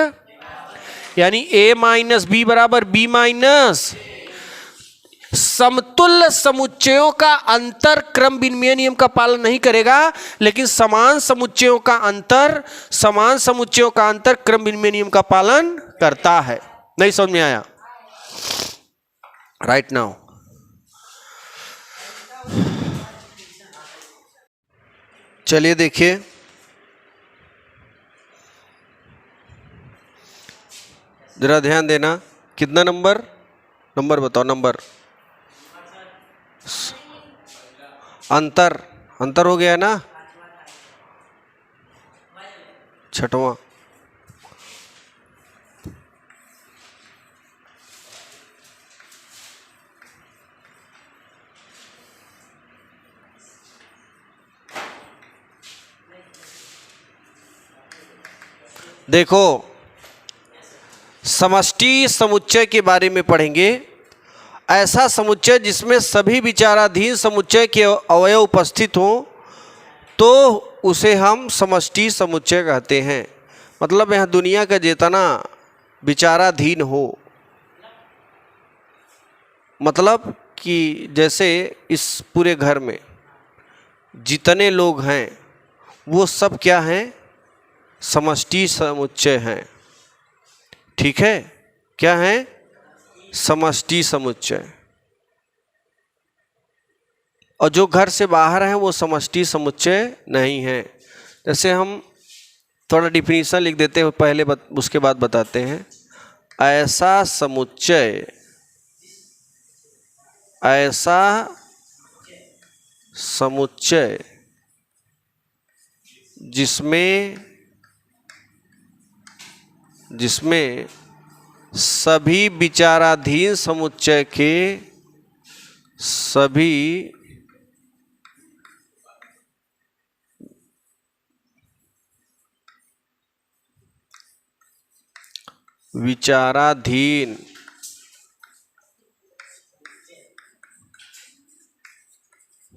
यानी ए माइनस बी बराबर बी माइनस। समतुल्य समुच्चयों का अंतर क्रम विनिमय नियम का पालन नहीं करेगा, लेकिन समान समुच्चयों का अंतर क्रम विनिमय नियम का पालन करता है। नहीं समझ में आया, राइट नाउ चलिए देखिए, जरा ध्यान देना, कितना नंबर बताओ, नंबर अंतर हो गया ना, 6वां। देखो समष्टि समुच्चय के बारे में पढ़ेंगे। ऐसा समुच्चय जिसमें सभी विचाराधीन समुच्चय के अवयव उपस्थित हों तो उसे हम समष्टि समुच्चय कहते हैं। मतलब यह दुनिया का जितना विचाराधीन हो, मतलब कि जैसे इस पूरे घर में जितने लोग हैं वो सब क्या हैं, समष्टि समुच्चय हैं। ठीक है, क्या है, समष्टि समुच्चय। और जो घर से बाहर हैं वो समष्टि समुच्चय नहीं है। जैसे हम थोड़ा डिफिनीशन लिख देते हैं पहले, उसके बाद बताते हैं। ऐसा समुच्चय जिसमें सभी विचाराधीन समुच्चय के सभी विचाराधीन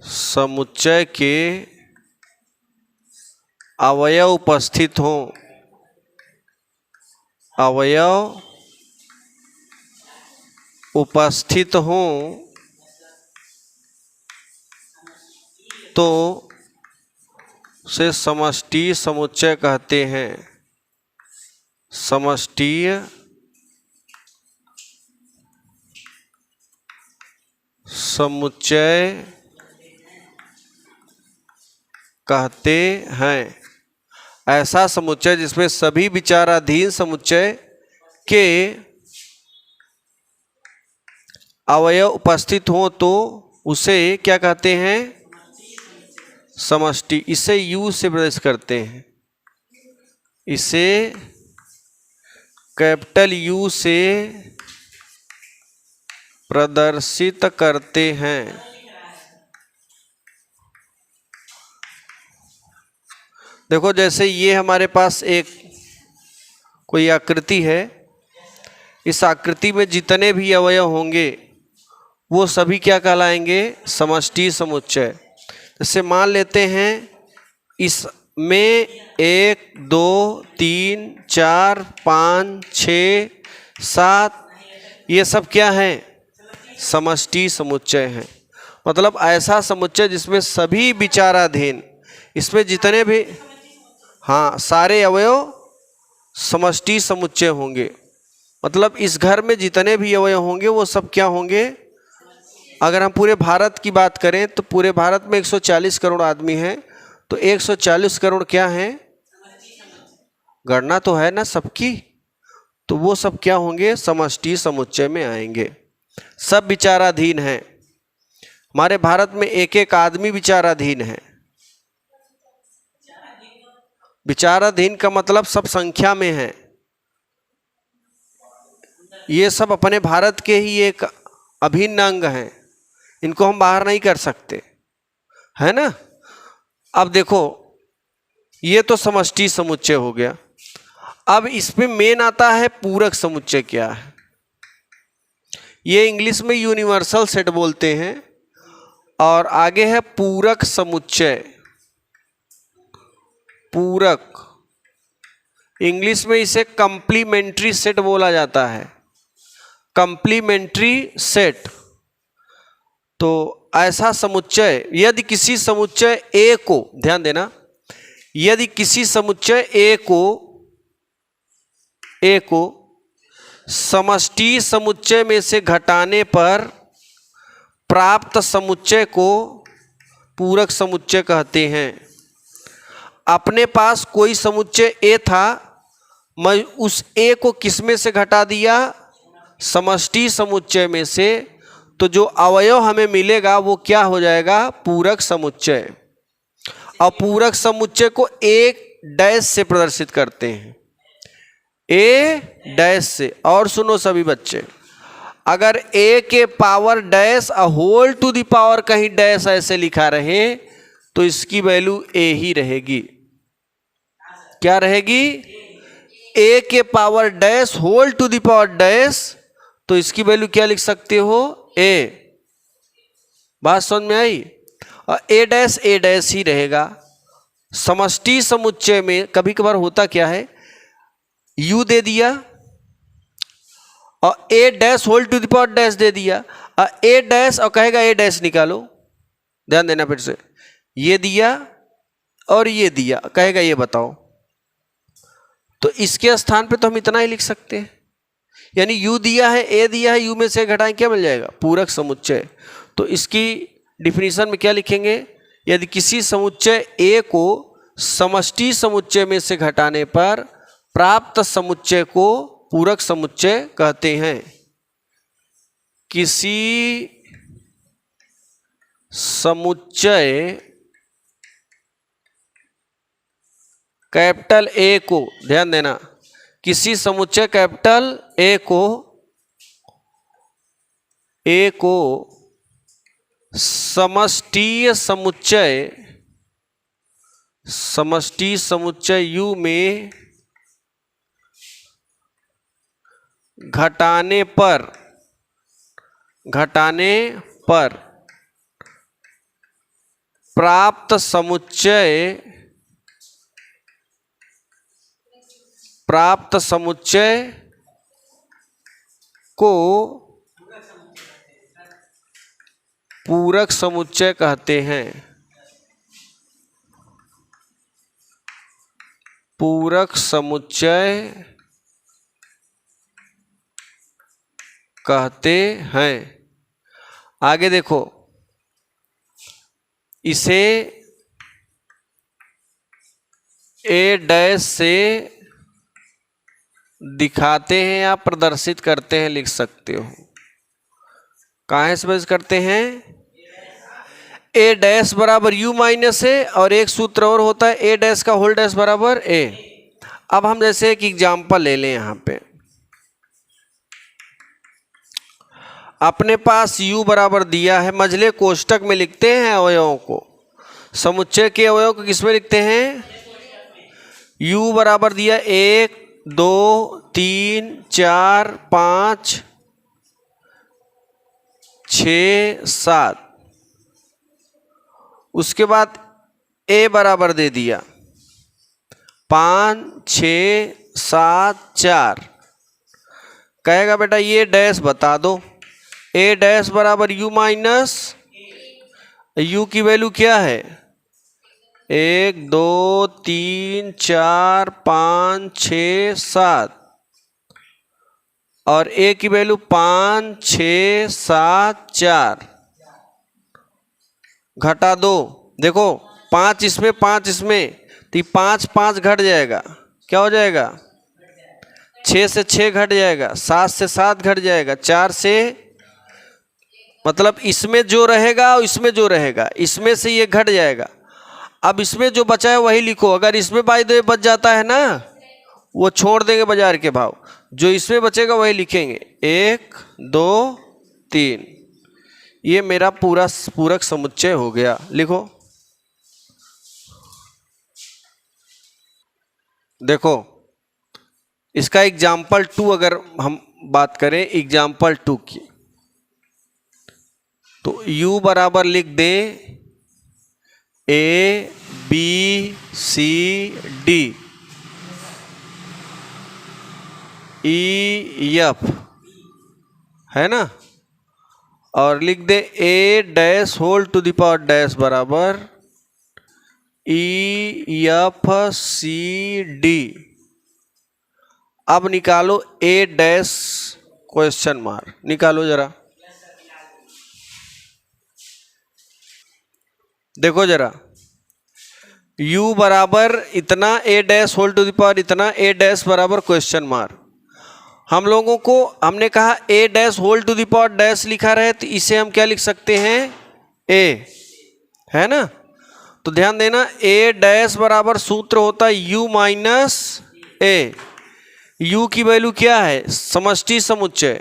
समुच्चय के अवयव उपस्थित हों, तो उसे समष्टि समुच्चय कहते हैं। समष्टीय समुच्चय कहते हैं। ऐसा समुच्चय जिसमें सभी विचाराधीन समुच्चय के अवयव उपस्थित हों तो उसे क्या कहते हैं, समष्टि, इसे यू से प्रदर्शित करते हैं, इसे कैपिटल यू से प्रदर्शित करते हैं। देखो जैसे ये हमारे पास एक कोई आकृति है, इस आकृति में जितने भी अवयव होंगे वो सभी क्या कहलाएंगे? समष्टि समुच्चय। जैसे मान लेते हैं इसमें 1 2 3 4 5 6 7 ये सब क्या है? समष्टि समुच्चय है। मतलब ऐसा समुच्चय जिसमें सभी विचाराधीन, इसमें जितने भी हाँ सारे अवयव समष्टि समुच्चय होंगे। मतलब इस घर में जितने भी अवयव होंगे वो सब क्या होंगे? अगर हम पूरे भारत की बात करें तो पूरे भारत में 140 करोड़ आदमी हैं, तो 140 करोड़ क्या हैं? गणना तो है ना सबकी, तो वो सब क्या होंगे? समष्टि समुच्चय में आएंगे। सब विचाराधीन हैं। हमारे भारत में एक एक आदमी विचाराधीन है। विचाराधीन का मतलब सब संख्या में है। ये सब अपने भारत के ही एक अभिन्न अंग हैं, इनको हम बाहर नहीं कर सकते, है ना। अब देखो ये तो समष्टि समुच्चय हो गया। अब इसमें मेन आता है पूरक समुच्चय क्या है। ये इंग्लिश में यूनिवर्सल सेट बोलते हैं, और आगे है पूरक समुच्चय। पूरक, इंग्लिश में इसे कंप्लीमेंट्री सेट बोला जाता है। Complementary set. तो ऐसा समुच्चय यदि किसी समुच्चय ए को, ध्यान देना, यदि किसी समुच्चय ए को समष्टि समुच्चय में से घटाने पर प्राप्त समुच्चय को पूरक समुच्चय कहते हैं। अपने पास कोई समुच्चय ए था, मैं उस ए को किसमें से घटा दिया? समष्टि समुच्चय में से, तो जो अवयव हमें मिलेगा वो क्या हो जाएगा? पूरक समुच्चय। और पूरक समुच्चय को एक डैश से प्रदर्शित करते हैं, ए डैश से। और सुनो सभी बच्चे, अगर ए के power dash whole to the power कहीं डैश ऐसे लिखा रहे तो इसकी वैल्यू ए ही रहेगी। क्या रहेगी? ए के power dash whole to the power dash, तो इसकी वैल्यू क्या लिख सकते हो? ए। बात समझ में आई? और ए डैश ही रहेगा। समष्टि समुच्चय में कभी कभार होता क्या है, यू दे दिया और A dash whole to the power dash दे दिया, और ए डैश और कहेगा ए डैश निकालो। ध्यान देना फिर से, ये दिया और ये दिया, कहेगा ये बताओ। तो इसके स्थान पे तो हम इतना ही लिख सकते हैं, यानी यू दिया है, ए दिया है, यू में से घटाएं क्या मिल जाएगा? पूरक समुच्चय। तो इसकी डिफिनीशन में क्या लिखेंगे? यदि किसी समुच्चय ए को समष्टि समुच्चय में से घटाने पर प्राप्त समुच्चय को पूरक समुच्चय कहते हैं। किसी समुच्चय कैपिटल ए को, ध्यान देना, किसी समुच्चय कैपिटल ए को समष्टि समुच्चय यू में घटाने पर प्राप्त समुच्चय को पूरक समुच्चय कहते हैं। पूरक समुच्चय कहते हैं। आगे देखो, इसे ए डैश से दिखाते हैं या प्रदर्शित करते हैं, लिख सकते हो। कहाँ से प्रदर्शित करते हैं? ए डैश बराबर यू माइनस ए, और एक सूत्र और होता है ए डैश का होल डैश बराबर ए। अब हम जैसे एक एग्जाम्पल ले लें, यहाँ पे अपने पास u बराबर दिया है, मझले कोष्टक में लिखते हैं अवयवों को, समुच्चय के अवयव को किस में लिखते हैं, u बराबर दिया 1 2 3 4 5 6 7, उसके बाद a बराबर दे दिया 5 6 7 4, कहेगा बेटा ये डैश बता दो, ए डैश बराबर यू माइनस, यू की वैल्यू क्या है 1 2 3 4 5 6 7, और ए की वैल्यू 5 6 7 4, घटा दो, देखो 5 इसमें 5 इसमें, तो 5 5 घट जाएगा, क्या हो जाएगा 6 से 6 घट जाएगा, 7 से 7 घट जाएगा, 4 से, मतलब इसमें जो रहेगा और इसमें जो रहेगा, इसमें से ये घट जाएगा। अब इसमें जो बचा है वही लिखो, अगर इसमें बाई दो बच जाता है ना, वो छोड़ देंगे बाजार के भाव, जो इसमें बचेगा वही लिखेंगे 1 2 3, ये मेरा पूरा पूरक समुच्चय हो गया। लिखो, देखो इसका एग्जाम्पल 2 अगर हम बात करें एग्जाम्पल 2 की, तो u बराबर लिख दें a b c d e f, है ना, और लिख दे a dash whole to the power dash बराबर e f c d। अब निकालो a डैश क्वेश्चन मार्क, निकालो जरा, देखो जरा u बराबर इतना a dash whole to the power इतना, a डैश बराबर क्वेश्चन मार्क। हम लोगों को हमने कहा a dash whole to the power dash लिखा रहे, तो इसे हम क्या लिख सकते हैं a, है ना। तो ध्यान देना a डैश बराबर सूत्र होता है u माइनस a, u की वैल्यू क्या है समष्टि समुच्चय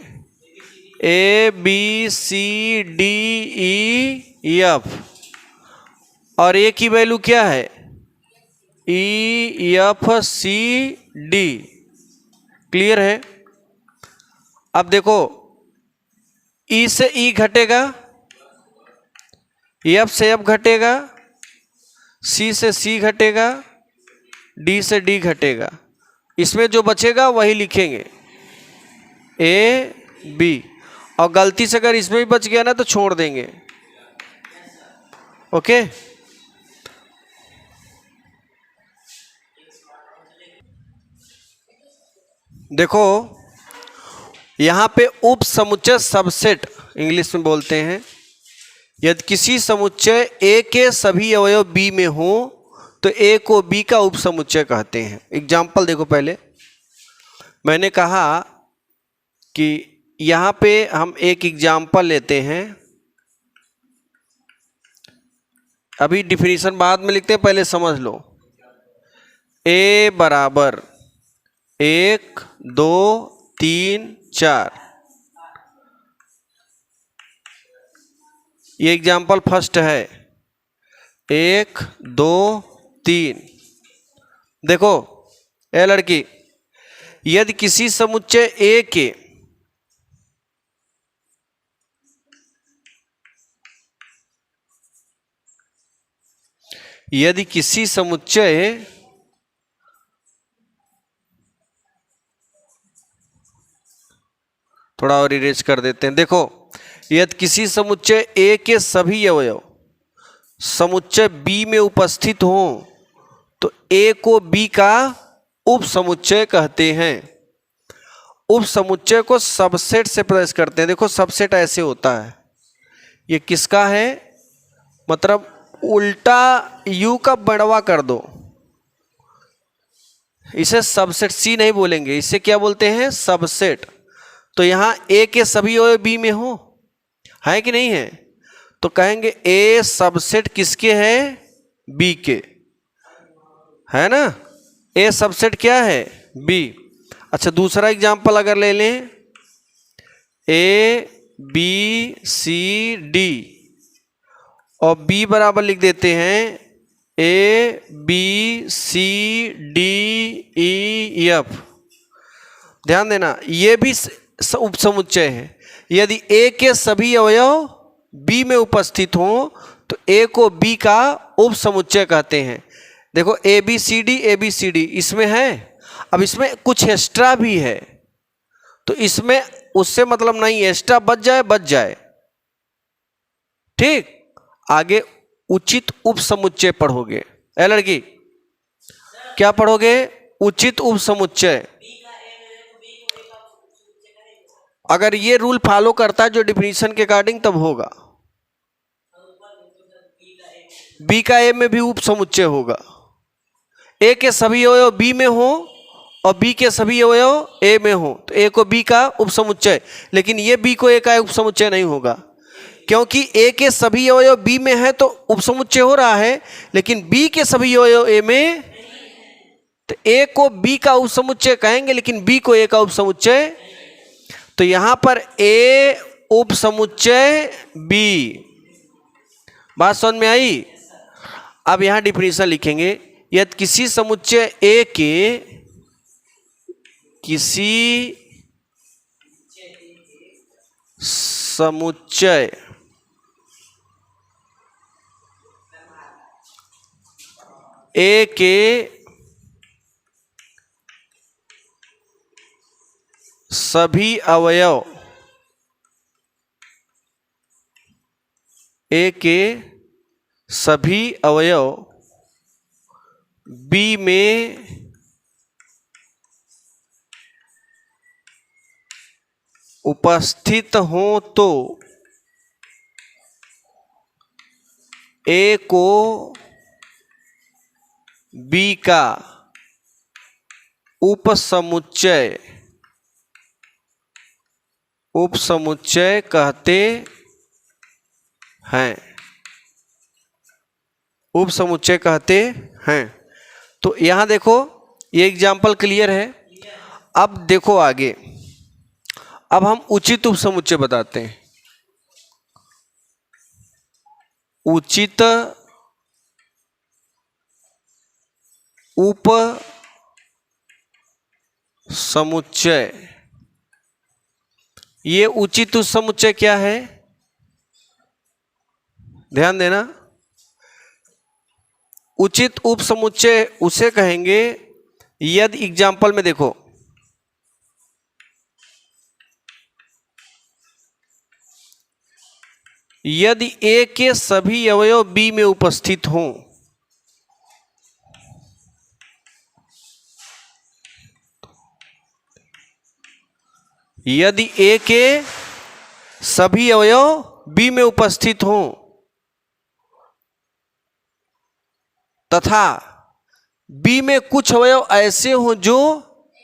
a b c d e f, और a की वैल्यू क्या है e f c d। Clear है। अब देखो e से e घटेगा, f से f घटेगा, c से c घटेगा, d से d घटेगा, इसमें जो बचेगा वही लिखेंगे a b, और गलती से अगर इसमें भी बच गया ना तो छोड़ देंगे। ओके, देखो यहाँ पे उप समुच्चय सबसेट इंग्लिश में बोलते हैं, यदि किसी समुच्चय A के सभी अवयव B में हो तो A को B का उप समुच्चय कहते हैं। एग्जाम्पल देखो, पहले मैंने कहा कि यहाँ पे हम एक एग्जाम्पल लेते हैं, अभी डिफिनीशन बाद में लिखते हैं, पहले समझ लो। A बराबर 1 2 3 4, ये एग्जाम्पल फर्स्ट है 1 2 3। देखो ए लड़की, यदि किसी समुच्चय A के यदि किसी समुच्चय थोड़ा और इरेज कर देते हैं। देखो यदि किसी समुच्चय A के सभी अवयव समुच्चय B में उपस्थित हो तो A को B का उप समुच्चय कहते हैं। उप समुच्चय को सबसेट से प्रदर्शित करते हैं। देखो सबसेट ऐसे होता है, ये किसका है, मतलब उल्टा U का बढ़वा कर दो, इसे सबसेट C नहीं बोलेंगे, इसे क्या बोलते हैं सबसेट। तो यहाँ A के सभी अवयव B में हो, है कि नहीं है, तो कहेंगे ए सबसेट किसके है, बी के, है ना। ए सबसेट क्या है, बी। अच्छा दूसरा एग्जांपल अगर ले लें, ए बी सी डी और बी बराबर लिख देते हैं A B C D E F. ध्यान देना ये भी उपसमुच्चय है। यदि ए के सभी अवयव बी में उपस्थित हों तो ए को बी का उपसमुच्चय कहते हैं। देखो ए बी सी डी इसमें है, अब इसमें कुछ एक्स्ट्रा भी है तो इसमें उससे मतलब नहीं, एक्स्ट्रा बच जाए। ठीक, आगे उचित उपसमुच्चय पढ़ोगे। ए लड़की क्या पढ़ोगे, उचित उपसमुच्चय। अगर ये रूल फॉलो करता है जो डिफिनीशन के अकॉर्डिंग तब होगा। बी का ए में भी उपसमुच्चय होगा। ए के सभी अवयव बी में हो और बी के सभी अवयव ए में हो तो ए को बी का उपसमुच्चय, लेकिन ये बी को ए का उपसमुच्चय नहीं होगा क्योंकि ए के सभी अवयव बी में है तो उपसमुच्चय हो रहा है, लेकिन बी के सभी अवयव ए में, तो ए को बी का उपसमुच्चय कहेंगे लेकिन बी को ए का उपसमुच्चय। तो यहां पर ए उपसमुच्चय बी। बात समझ में आई। अब यहां डिफिनीशन लिखेंगे, यदि किसी समुच्चय ए के किसी समुच्चय ए के सभी अवयव ए के सभी अवयव बी में उपस्थित हो तो ए को बी का उपसमुच्चय कहते हैं। उपसमुच्चय कहते हैं। तो यहां देखो ये एग्जाम्पल क्लियर है। अब देखो आगे, अब हम उचित उपसमुच्चय बताते हैं। उचित उपसमुच्चय, ये उचित उपसमुच्चय क्या है, ध्यान देना। उचित उपसमुच्चय उसे कहेंगे यदि एग्जाम्पल में देखो, यदि ए के सभी अवयव बी में उपस्थित हों, यदि ए के सभी अवयव बी में उपस्थित हों तथा बी में कुछ अवयव ऐसे हों जो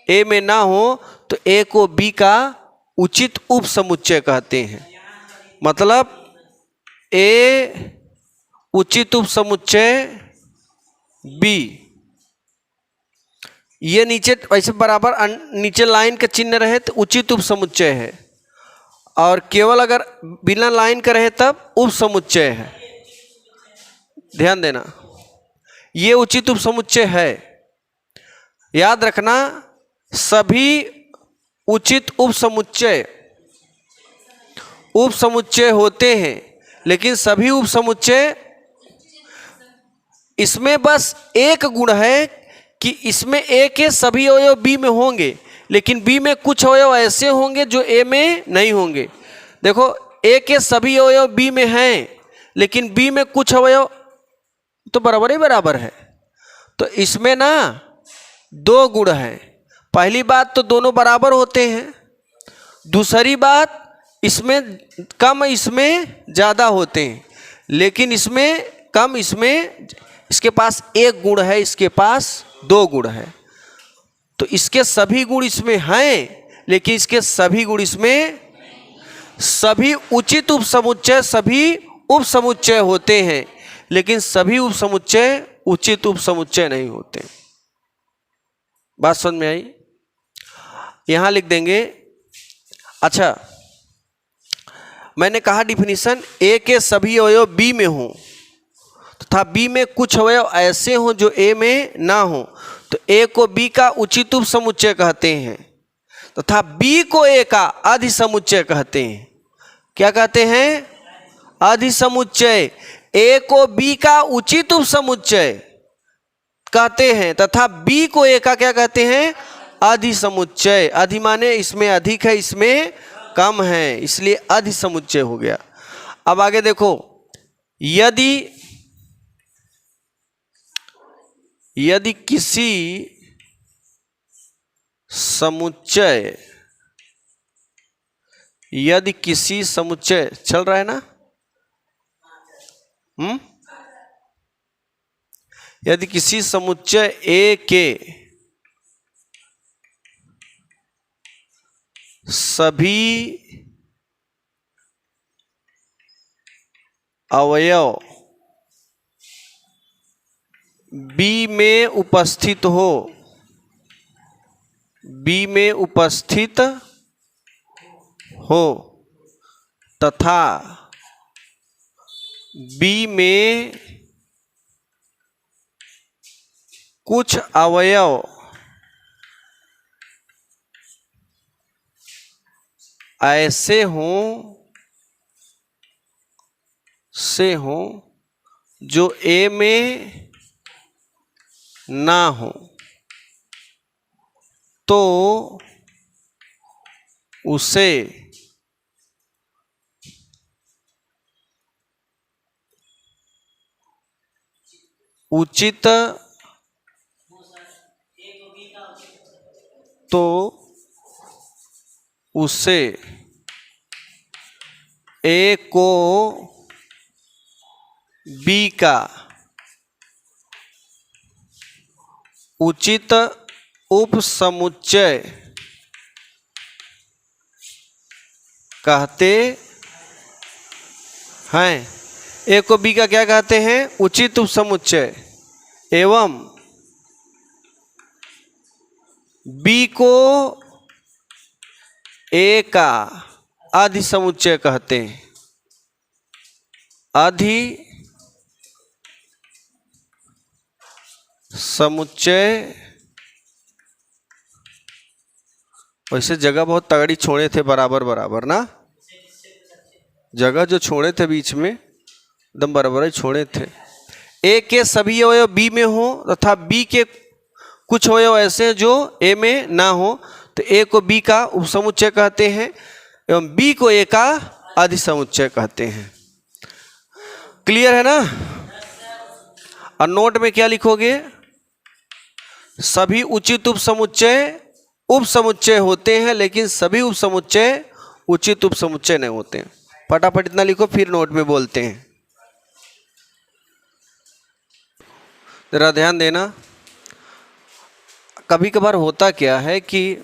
ए में ना हो तो ए को बी का उचित उपसमुच्चय कहते हैं। मतलब ए उचित उपसमुच्चय बी, ये नीचे वैसे बराबर नीचे लाइन का चिन्ह रहे तो उचित उपसमुच्चय है, और केवल अगर बिना लाइन का रहे तब उपसमुच्चय है। ध्यान देना ये उचित उपसमुच्चय है। याद रखना सभी उचित उपसमुच्चय होते हैं, लेकिन सभी उपसमुच्चय, इसमें बस एक गुण है कि इसमें ए के सभी अवयव बी में होंगे, लेकिन बी में कुछ अवयव ऐसे होंगे जो ए में नहीं होंगे। देखो ए के सभी अवयव बी में हैं, लेकिन बी में कुछ अवयव तो बराबर ही बराबर है। तो इसमें ना दो गुण हैं। पहली बात तो दोनों बराबर होते हैं, दूसरी बात इसमें कम इसमें ज़्यादा होते हैं, लेकिन इसमें कम, इसमें इसके पास एक गुण है, इसके पास दो गुण है। तो इसके सभी गुण इसमें हैं, लेकिन इसके सभी गुण इसमें, सभी उचित उपसमुच्चय सभी उपसमुच्चय होते हैं, लेकिन सभी उपसमुच्चय उचित उपसमुच्चय नहीं होते। बात समझ में आई? यहां लिख देंगे। अच्छा, मैंने कहा डिफिनीशन, ए के सभी अवयव बी में हो तथा बी में कुछ अवयव ऐसे हों जो ए में ना हो तो ए को बी का उचित उपसमुच्चय कहते हैं तथा बी को ए का अधिसमुच्चय कहते हैं। क्या कहते हैं? अधिसमुच्चय। ए को बी का उचित उपसमुच्चय कहते हैं तथा बी को ए का क्या कहते हैं? अधिसमुच्चय। अधि माने इसमें अधिक है, इसमें कम है, इसलिए अधिसमुच्चय हो गया। अब आगे देखो, यदि किसी समुच्चय चल रहा है ना, यदि किसी समुच्चय ए के सभी अवयव बी में उपस्थित हो तथा बी में कुछ अवयव ऐसे हों जो ए में ना हो तो उसे उचित ए को बी का उचित उपसमुच्चय कहते हैं। ए को बी का क्या कहते हैं? उचित उपसमुच्चय। एवं बी को ए का अधिसमुच्चय कहते हैं। अधिसमुच्चय। वैसे जगह बहुत तगड़ी छोड़े थे, बराबर ना, जगह जो छोड़े थे बीच में एकदम बराबर ही छोड़े थे। ए के सभी अवयव बी में हो तथा बी के कुछ अवयव ऐसे जो ए में ना हो तो ए को बी का उपसमुच्चय कहते हैं एवं बी को ए का अधिसमुच्चय कहते हैं। क्लियर है ना? और नोट में क्या लिखोगे? सभी उचित उपसमुच्चय होते हैं, लेकिन सभी उपसमुच्चय उचित उपसमुच्चय नहीं होते हैं। फटाफट इतना लिखो, फिर नोट में बोलते हैं। जरा ध्यान देना। कभी कभार होता क्या है कि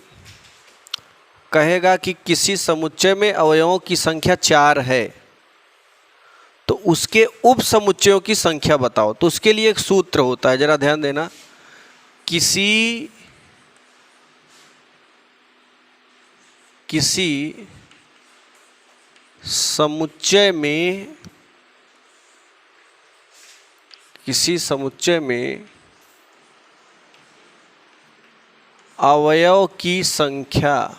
कहेगा कि किसी समुच्चय में अवयवों की संख्या 4 है तो उसके उपसमुच्चयों की संख्या बताओ। तो उसके लिए एक सूत्र होता है, जरा ध्यान देना। किसी समुच्चय में अवयव की संख्या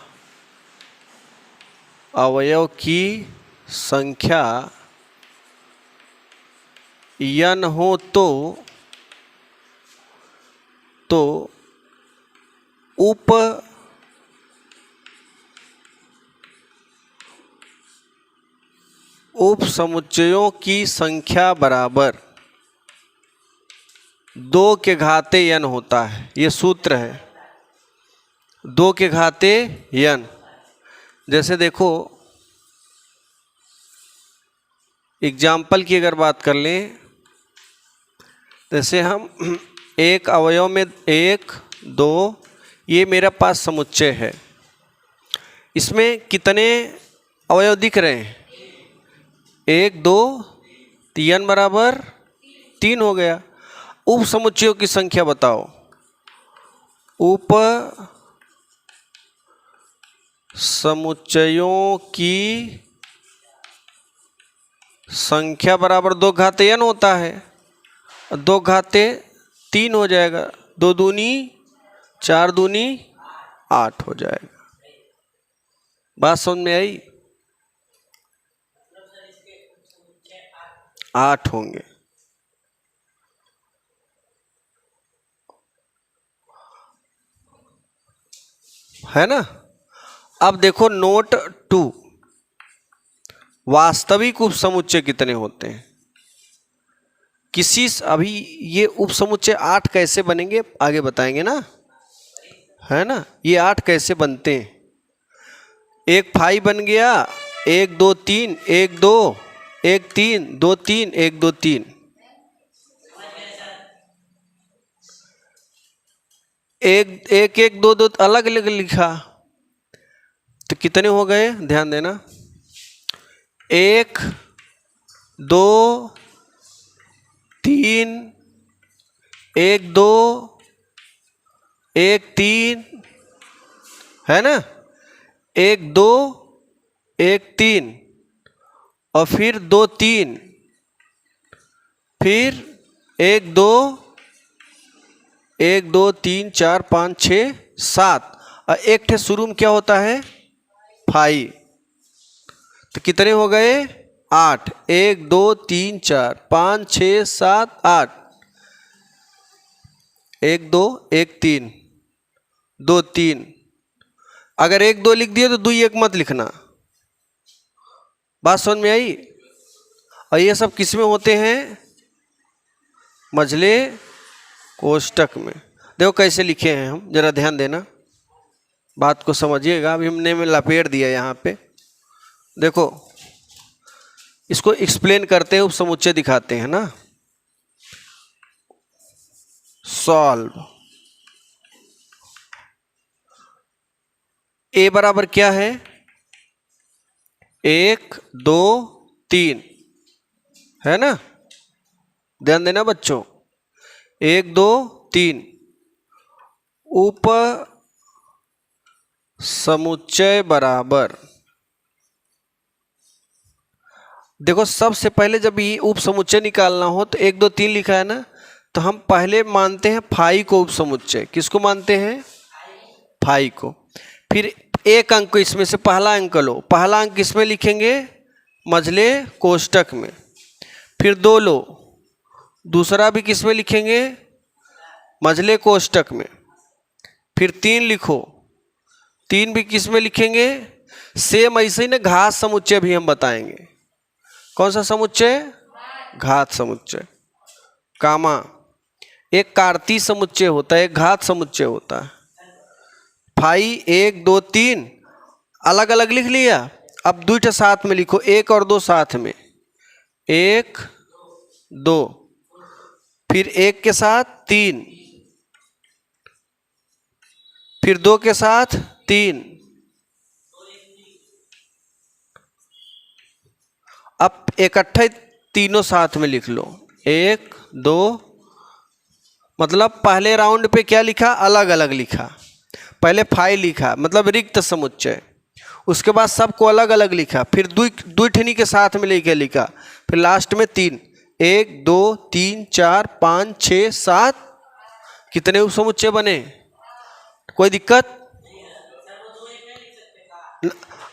n हो तो उपसमुच्चयों की संख्या बराबर 2 के घाते n होता है। ये सूत्र है, 2 के घाते n। जैसे देखो, एग्जाम्पल की अगर बात कर लें, जैसे हम एक अवयव में 1, 2, ये मेरा पास समुच्चय है। इसमें कितने अवयव दिख रहे हैं? 1, 2, तो n बराबर 3 हो गया। उप समुच्चयों की संख्या बताओ। उप समुच्चयों की संख्या बराबर 2 घाते n होता है, 2 घाते 3 हो जाएगा, 2 दूनी 4 दूनी 8 हो जाएगा। बात समझ में आई? 8 होंगे। है ना। अब देखो नोट 2, वास्तविक उप समुच्चय कितने होते हैं। किसी अभी ये उप समुच्चय 8 कैसे बनेंगे आगे बताएंगे ना, है ना। ये 8 कैसे बनते हैं। एक 5 बन गया, 1 2 3 1 2 1 3 2 3 1 2 3, एक एक एक 2 2 अलग अलग लिखा, तो कितने हो गए ध्यान देना। 1 2 3 1 2 1 3, है ना। 1 2 1 3 और फिर 2 3, फिर 1 2 1 2 3 4 5 6 7 और एक ठे शुरू में क्या होता है 5, तो कितने हो गए 8। 1 2 3 4 5 6 7 8, 1 2 1 3 2 3। अगर 1 2 लिख दिए तो 2 1 मत लिखना। बात समझ में आई। और ये सब किस में होते हैं, मझले कोष्टक में। देखो कैसे लिखे हैं हम, जरा ध्यान देना, बात को समझिएगा। अभी हमने में लपेट दिया यहाँ पे। देखो इसको एक्सप्लेन करते हैं, उप समुच्चय दिखाते हैं ना। सॉल्व। ए बराबर क्या है 1 2 3, है ना। ध्यान देना बच्चों, 1 2 3। उप समुच्चय बराबर, देखो सबसे पहले जब ये उप समुच्चय निकालना हो तो 1 2 3 लिखा है ना, तो हम पहले मानते हैं फाई को उप समुच्चय। किसको मानते हैं, फाई को। फिर एक अंक इसमें से पहला अंक लो, पहला अंक किसमें लिखेंगे, मझले कोष्टक में। फिर 2 लो, दूसरा भी किसमें लिखेंगे, मझले कोष्टक में। फिर 3 लिखो, 3 भी किसमें लिखेंगे, सेम ऐसे ही ना घात समुच्चय भी हम बताएंगे। कौन सा समुच्चय, घात समुच्चय। कामा एक कार्तीय समुच्चय होता है, एक घात समुच्चय होता है। फाई 1 2 3 अलग अलग लिख लिया। अब 2 साथ में लिखो, 1 और 2 साथ में, 1 2, फिर 1 के साथ 3, फिर 2 के साथ 3। अब इकट्ठे तीनों साथ में लिख लो, 1 2, मतलब पहले राउंड पे क्या लिखा, अलग अलग लिखा। पहले फाई लिखा मतलब रिक्त समुच्चय, उसके बाद सबको अलग अलग लिखा, फिर दो ठनी के साथ में लेके लिखा, फिर लास्ट में 3। 1 2 3 4 5 6 7, कितने उप समुच्चय बने, कोई दिक्कत।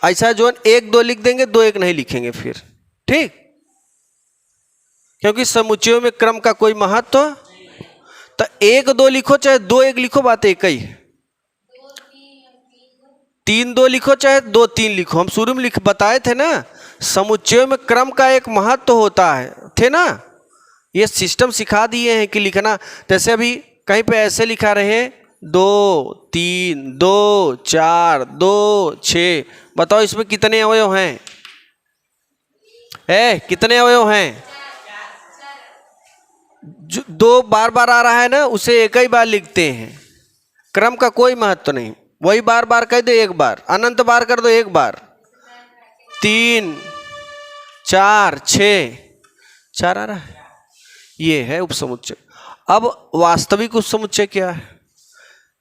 ऐसा जो 1 2 लिख देंगे, 2 1 नहीं लिखेंगे फिर, ठीक। क्योंकि समुच्चयों में क्रम का कोई महत्व, तो 1 2 लिखो चाहे 2 1 लिखो, बात एक ही है। 3 2 लिखो चाहे 2 3 लिखो, हम शुरू में बताए थे ना, समुच्चयों में क्रम का एक महत्व होता है, थे ना। ये सिस्टम सिखा दिए हैं कि लिखना। जैसे अभी कहीं पे ऐसे लिखा रहे 2 3 2 4 2 6, बताओ इसमें कितने अवयव हैं, कितने अवयव हैं। जो 2 बार बार आ रहा है ना, उसे एक ही बार लिखते हैं, क्रम का कोई महत्व नहीं। वही बार बार कह दो, एक बार, अनंत बार कर दो, एक बार। 3 4 6 4 आ रहा है, ये है उपसमुच्चय। अब वास्तविक उपसमुच्चय क्या है?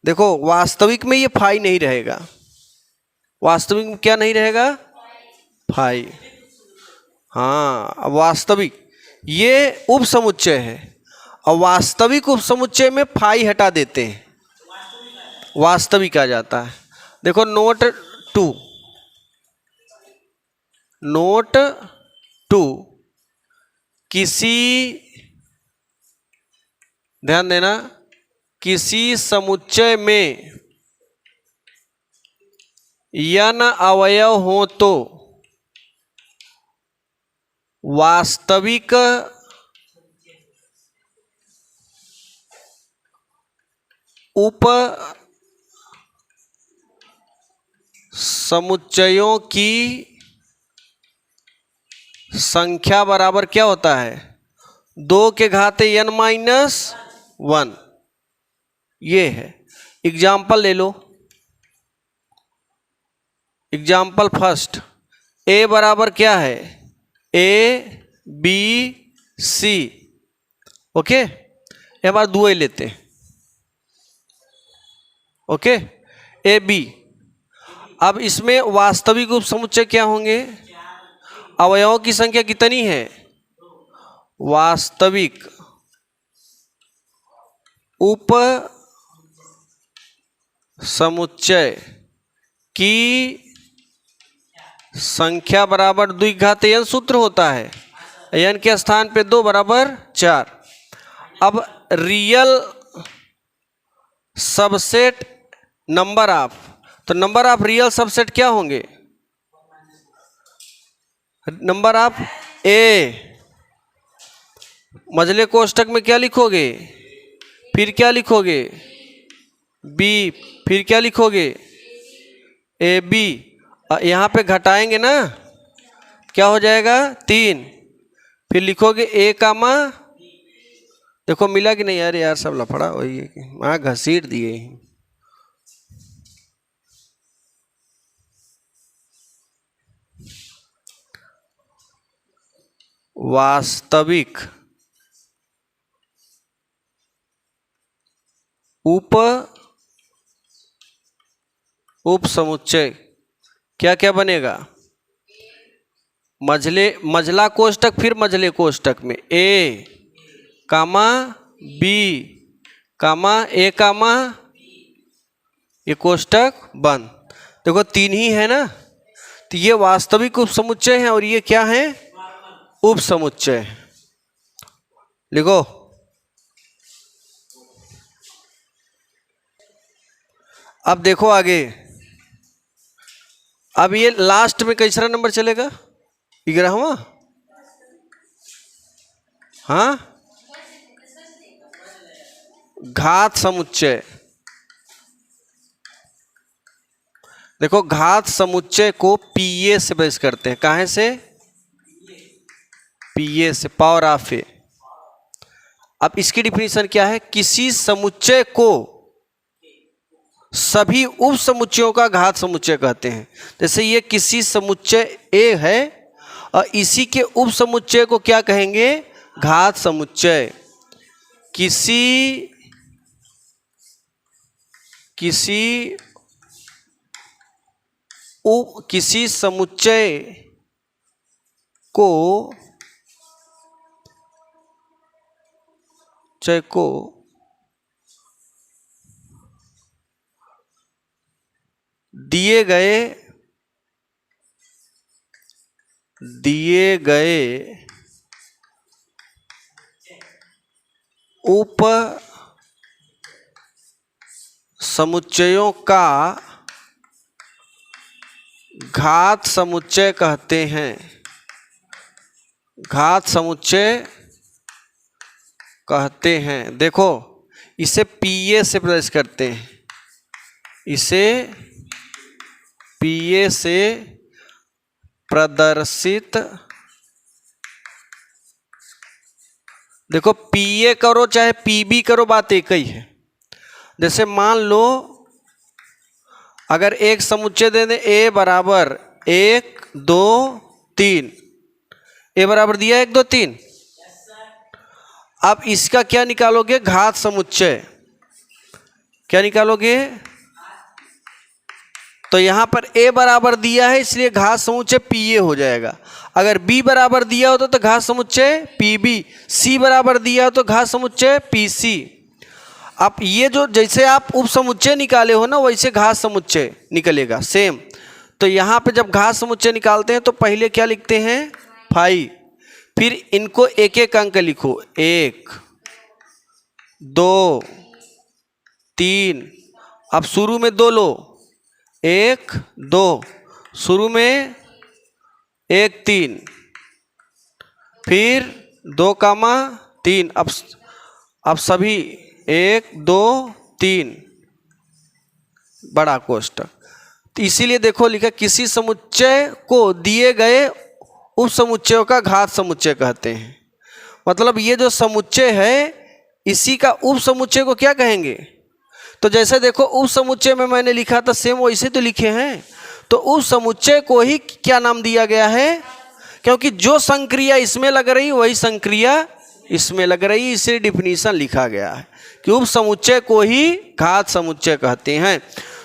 देखो वास्तविक में ये फाई नहीं रहेगा, वास्तविक में क्या नहीं रहेगा? फाई। हाँ, अब वास्तविक ये उपसमुच्चय है, और वास्तविक उपसमुच्चय में फाई हटा देते हैं, वास्तविक आ जाता है। देखो नोट 2, नोट 2, किसी, ध्यान देना, किसी समुच्चय में यन अवयव हो तो वास्तविक उप समुच्चयों की संख्या बराबर क्या होता है? 2 के घाते n-1। ये है। एग्जाम्पल ले लो, एग्जाम्पल फर्स्ट, a बराबर क्या है? a b c। ओके, एक बार दुए लेते हैं। Okay, A B. अब इसमें वास्तविक उपसमुच्चय क्या होंगे? अवयवों की संख्या कितनी है? वास्तविक उप समुच्चय की संख्या बराबर 2 घाते n सूत्र होता है, n के स्थान पे 2 बराबर 4। अब रियल सबसेट नंबर ऑफ, तो नंबर ऑफ रियल सबसेट क्या होंगे? नंबर ऑफ ए, मझले कोष्टक में क्या लिखोगे? फिर क्या लिखोगे? बी, फिर क्या लिखोगे? A B. यहाँ पे घटाएंगे ना, क्या हो जाएगा? 3। फिर लिखोगे ए कामा, देखो मिला कि नहीं? यार सब लफड़ा वही है कि वहाँ घसीट दिए। वास्तविक उप समुच्चय क्या क्या बनेगा? मझला कोष्टक, फिर मझले कोष्टक में ए कामा बी कामा ए कामा, ये कोष्टक बंद। देखो 3 ही है ना, तो ये वास्तविक उप समुच्चय है और ये क्या है? उप समुच्चय। लिखो, अब देखो आगे। अब ये लास्ट में कैसा नंबर चलेगा? 11वां। हाँ, घात समुच्चय। देखो घात समुच्चय को पीए से बेस करते हैं। काहे से? पीए से, पावर ऑफ ए। अब इसकी डिफिनीशन क्या है? किसी समुच्चय को सभी उप समुच्चयों का घात समुच्चय कहते हैं। जैसे ये किसी समुच्चय ए है और इसी के उप समुच्चय को क्या कहेंगे? घात समुच्चय। किसी समुच्चय को दिए गए उप समुच्चयों का घात समुच्चय कहते हैं। घात समुच्चय कहते हैं। देखो इसे पीए से प्रदर्शित करते हैं, इसे पीए से प्रदर्शित। देखो पीए करो चाहे पीबी करो, बात एक ही है। जैसे मान लो अगर एक समुच्चय दे दें ए बराबर 1 2 3, ए बराबर दिया 1 2 3, अब इसका क्या निकालोगे? घात समुच्चय। क्या निकालोगे? तो यहां पर a बराबर दिया है इसलिए घात समुच्चय pa हो जाएगा। अगर b बराबर दिया होता तो घात समुच्चय pb, c बराबर दिया हो तो घात समुच्चय pc। अब ये जो जैसे आप उप समुच्चय निकाले हो ना वैसे घात समुच्चय निकलेगा सेम। तो यहाँ पे जब घात समुच्चय निकालते हैं तो पहले क्या लिखते हैं? 5, फिर इनको एक एक अंक लिखो, 1 2 3। अब शुरू में 2 लो, 1 2, शुरू में 1 3, फिर 2 कामा 3। अब सभी 1 2 3 बड़ा कोष्ठक। तो इसीलिए देखो लिखा किसी समुच्चय को दिए गए उप समुच्चयों का घात समुच्चय कहते हैं। मतलब ये जो समुच्चय है इसी का उप समुच्चय को क्या कहेंगे? तो जैसे देखो उप समुच्चय में मैंने लिखा था सेम वैसे तो लिखे हैं। तो उप समुच्चय को ही क्या नाम दिया गया है? क्योंकि जो संक्रिया इसमें लग रही वही संक्रिया इसमें लग रही, इसलिए डिफिनीशन लिखा गया है कि उप समुच्चय को ही घात समुच्चय कहते हैं।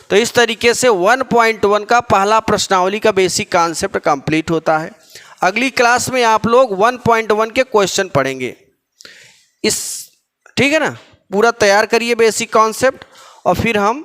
तो इस तरीके से 1.1 का पहला प्रश्नावली का बेसिक कॉन्सेप्ट कंप्लीट होता है। अगली क्लास में आप लोग 1.1 के क्वेश्चन पढ़ेंगे। ठीक है ना? पूरा तैयार करिए बेसिक कॉन्सेप्ट और फिर हम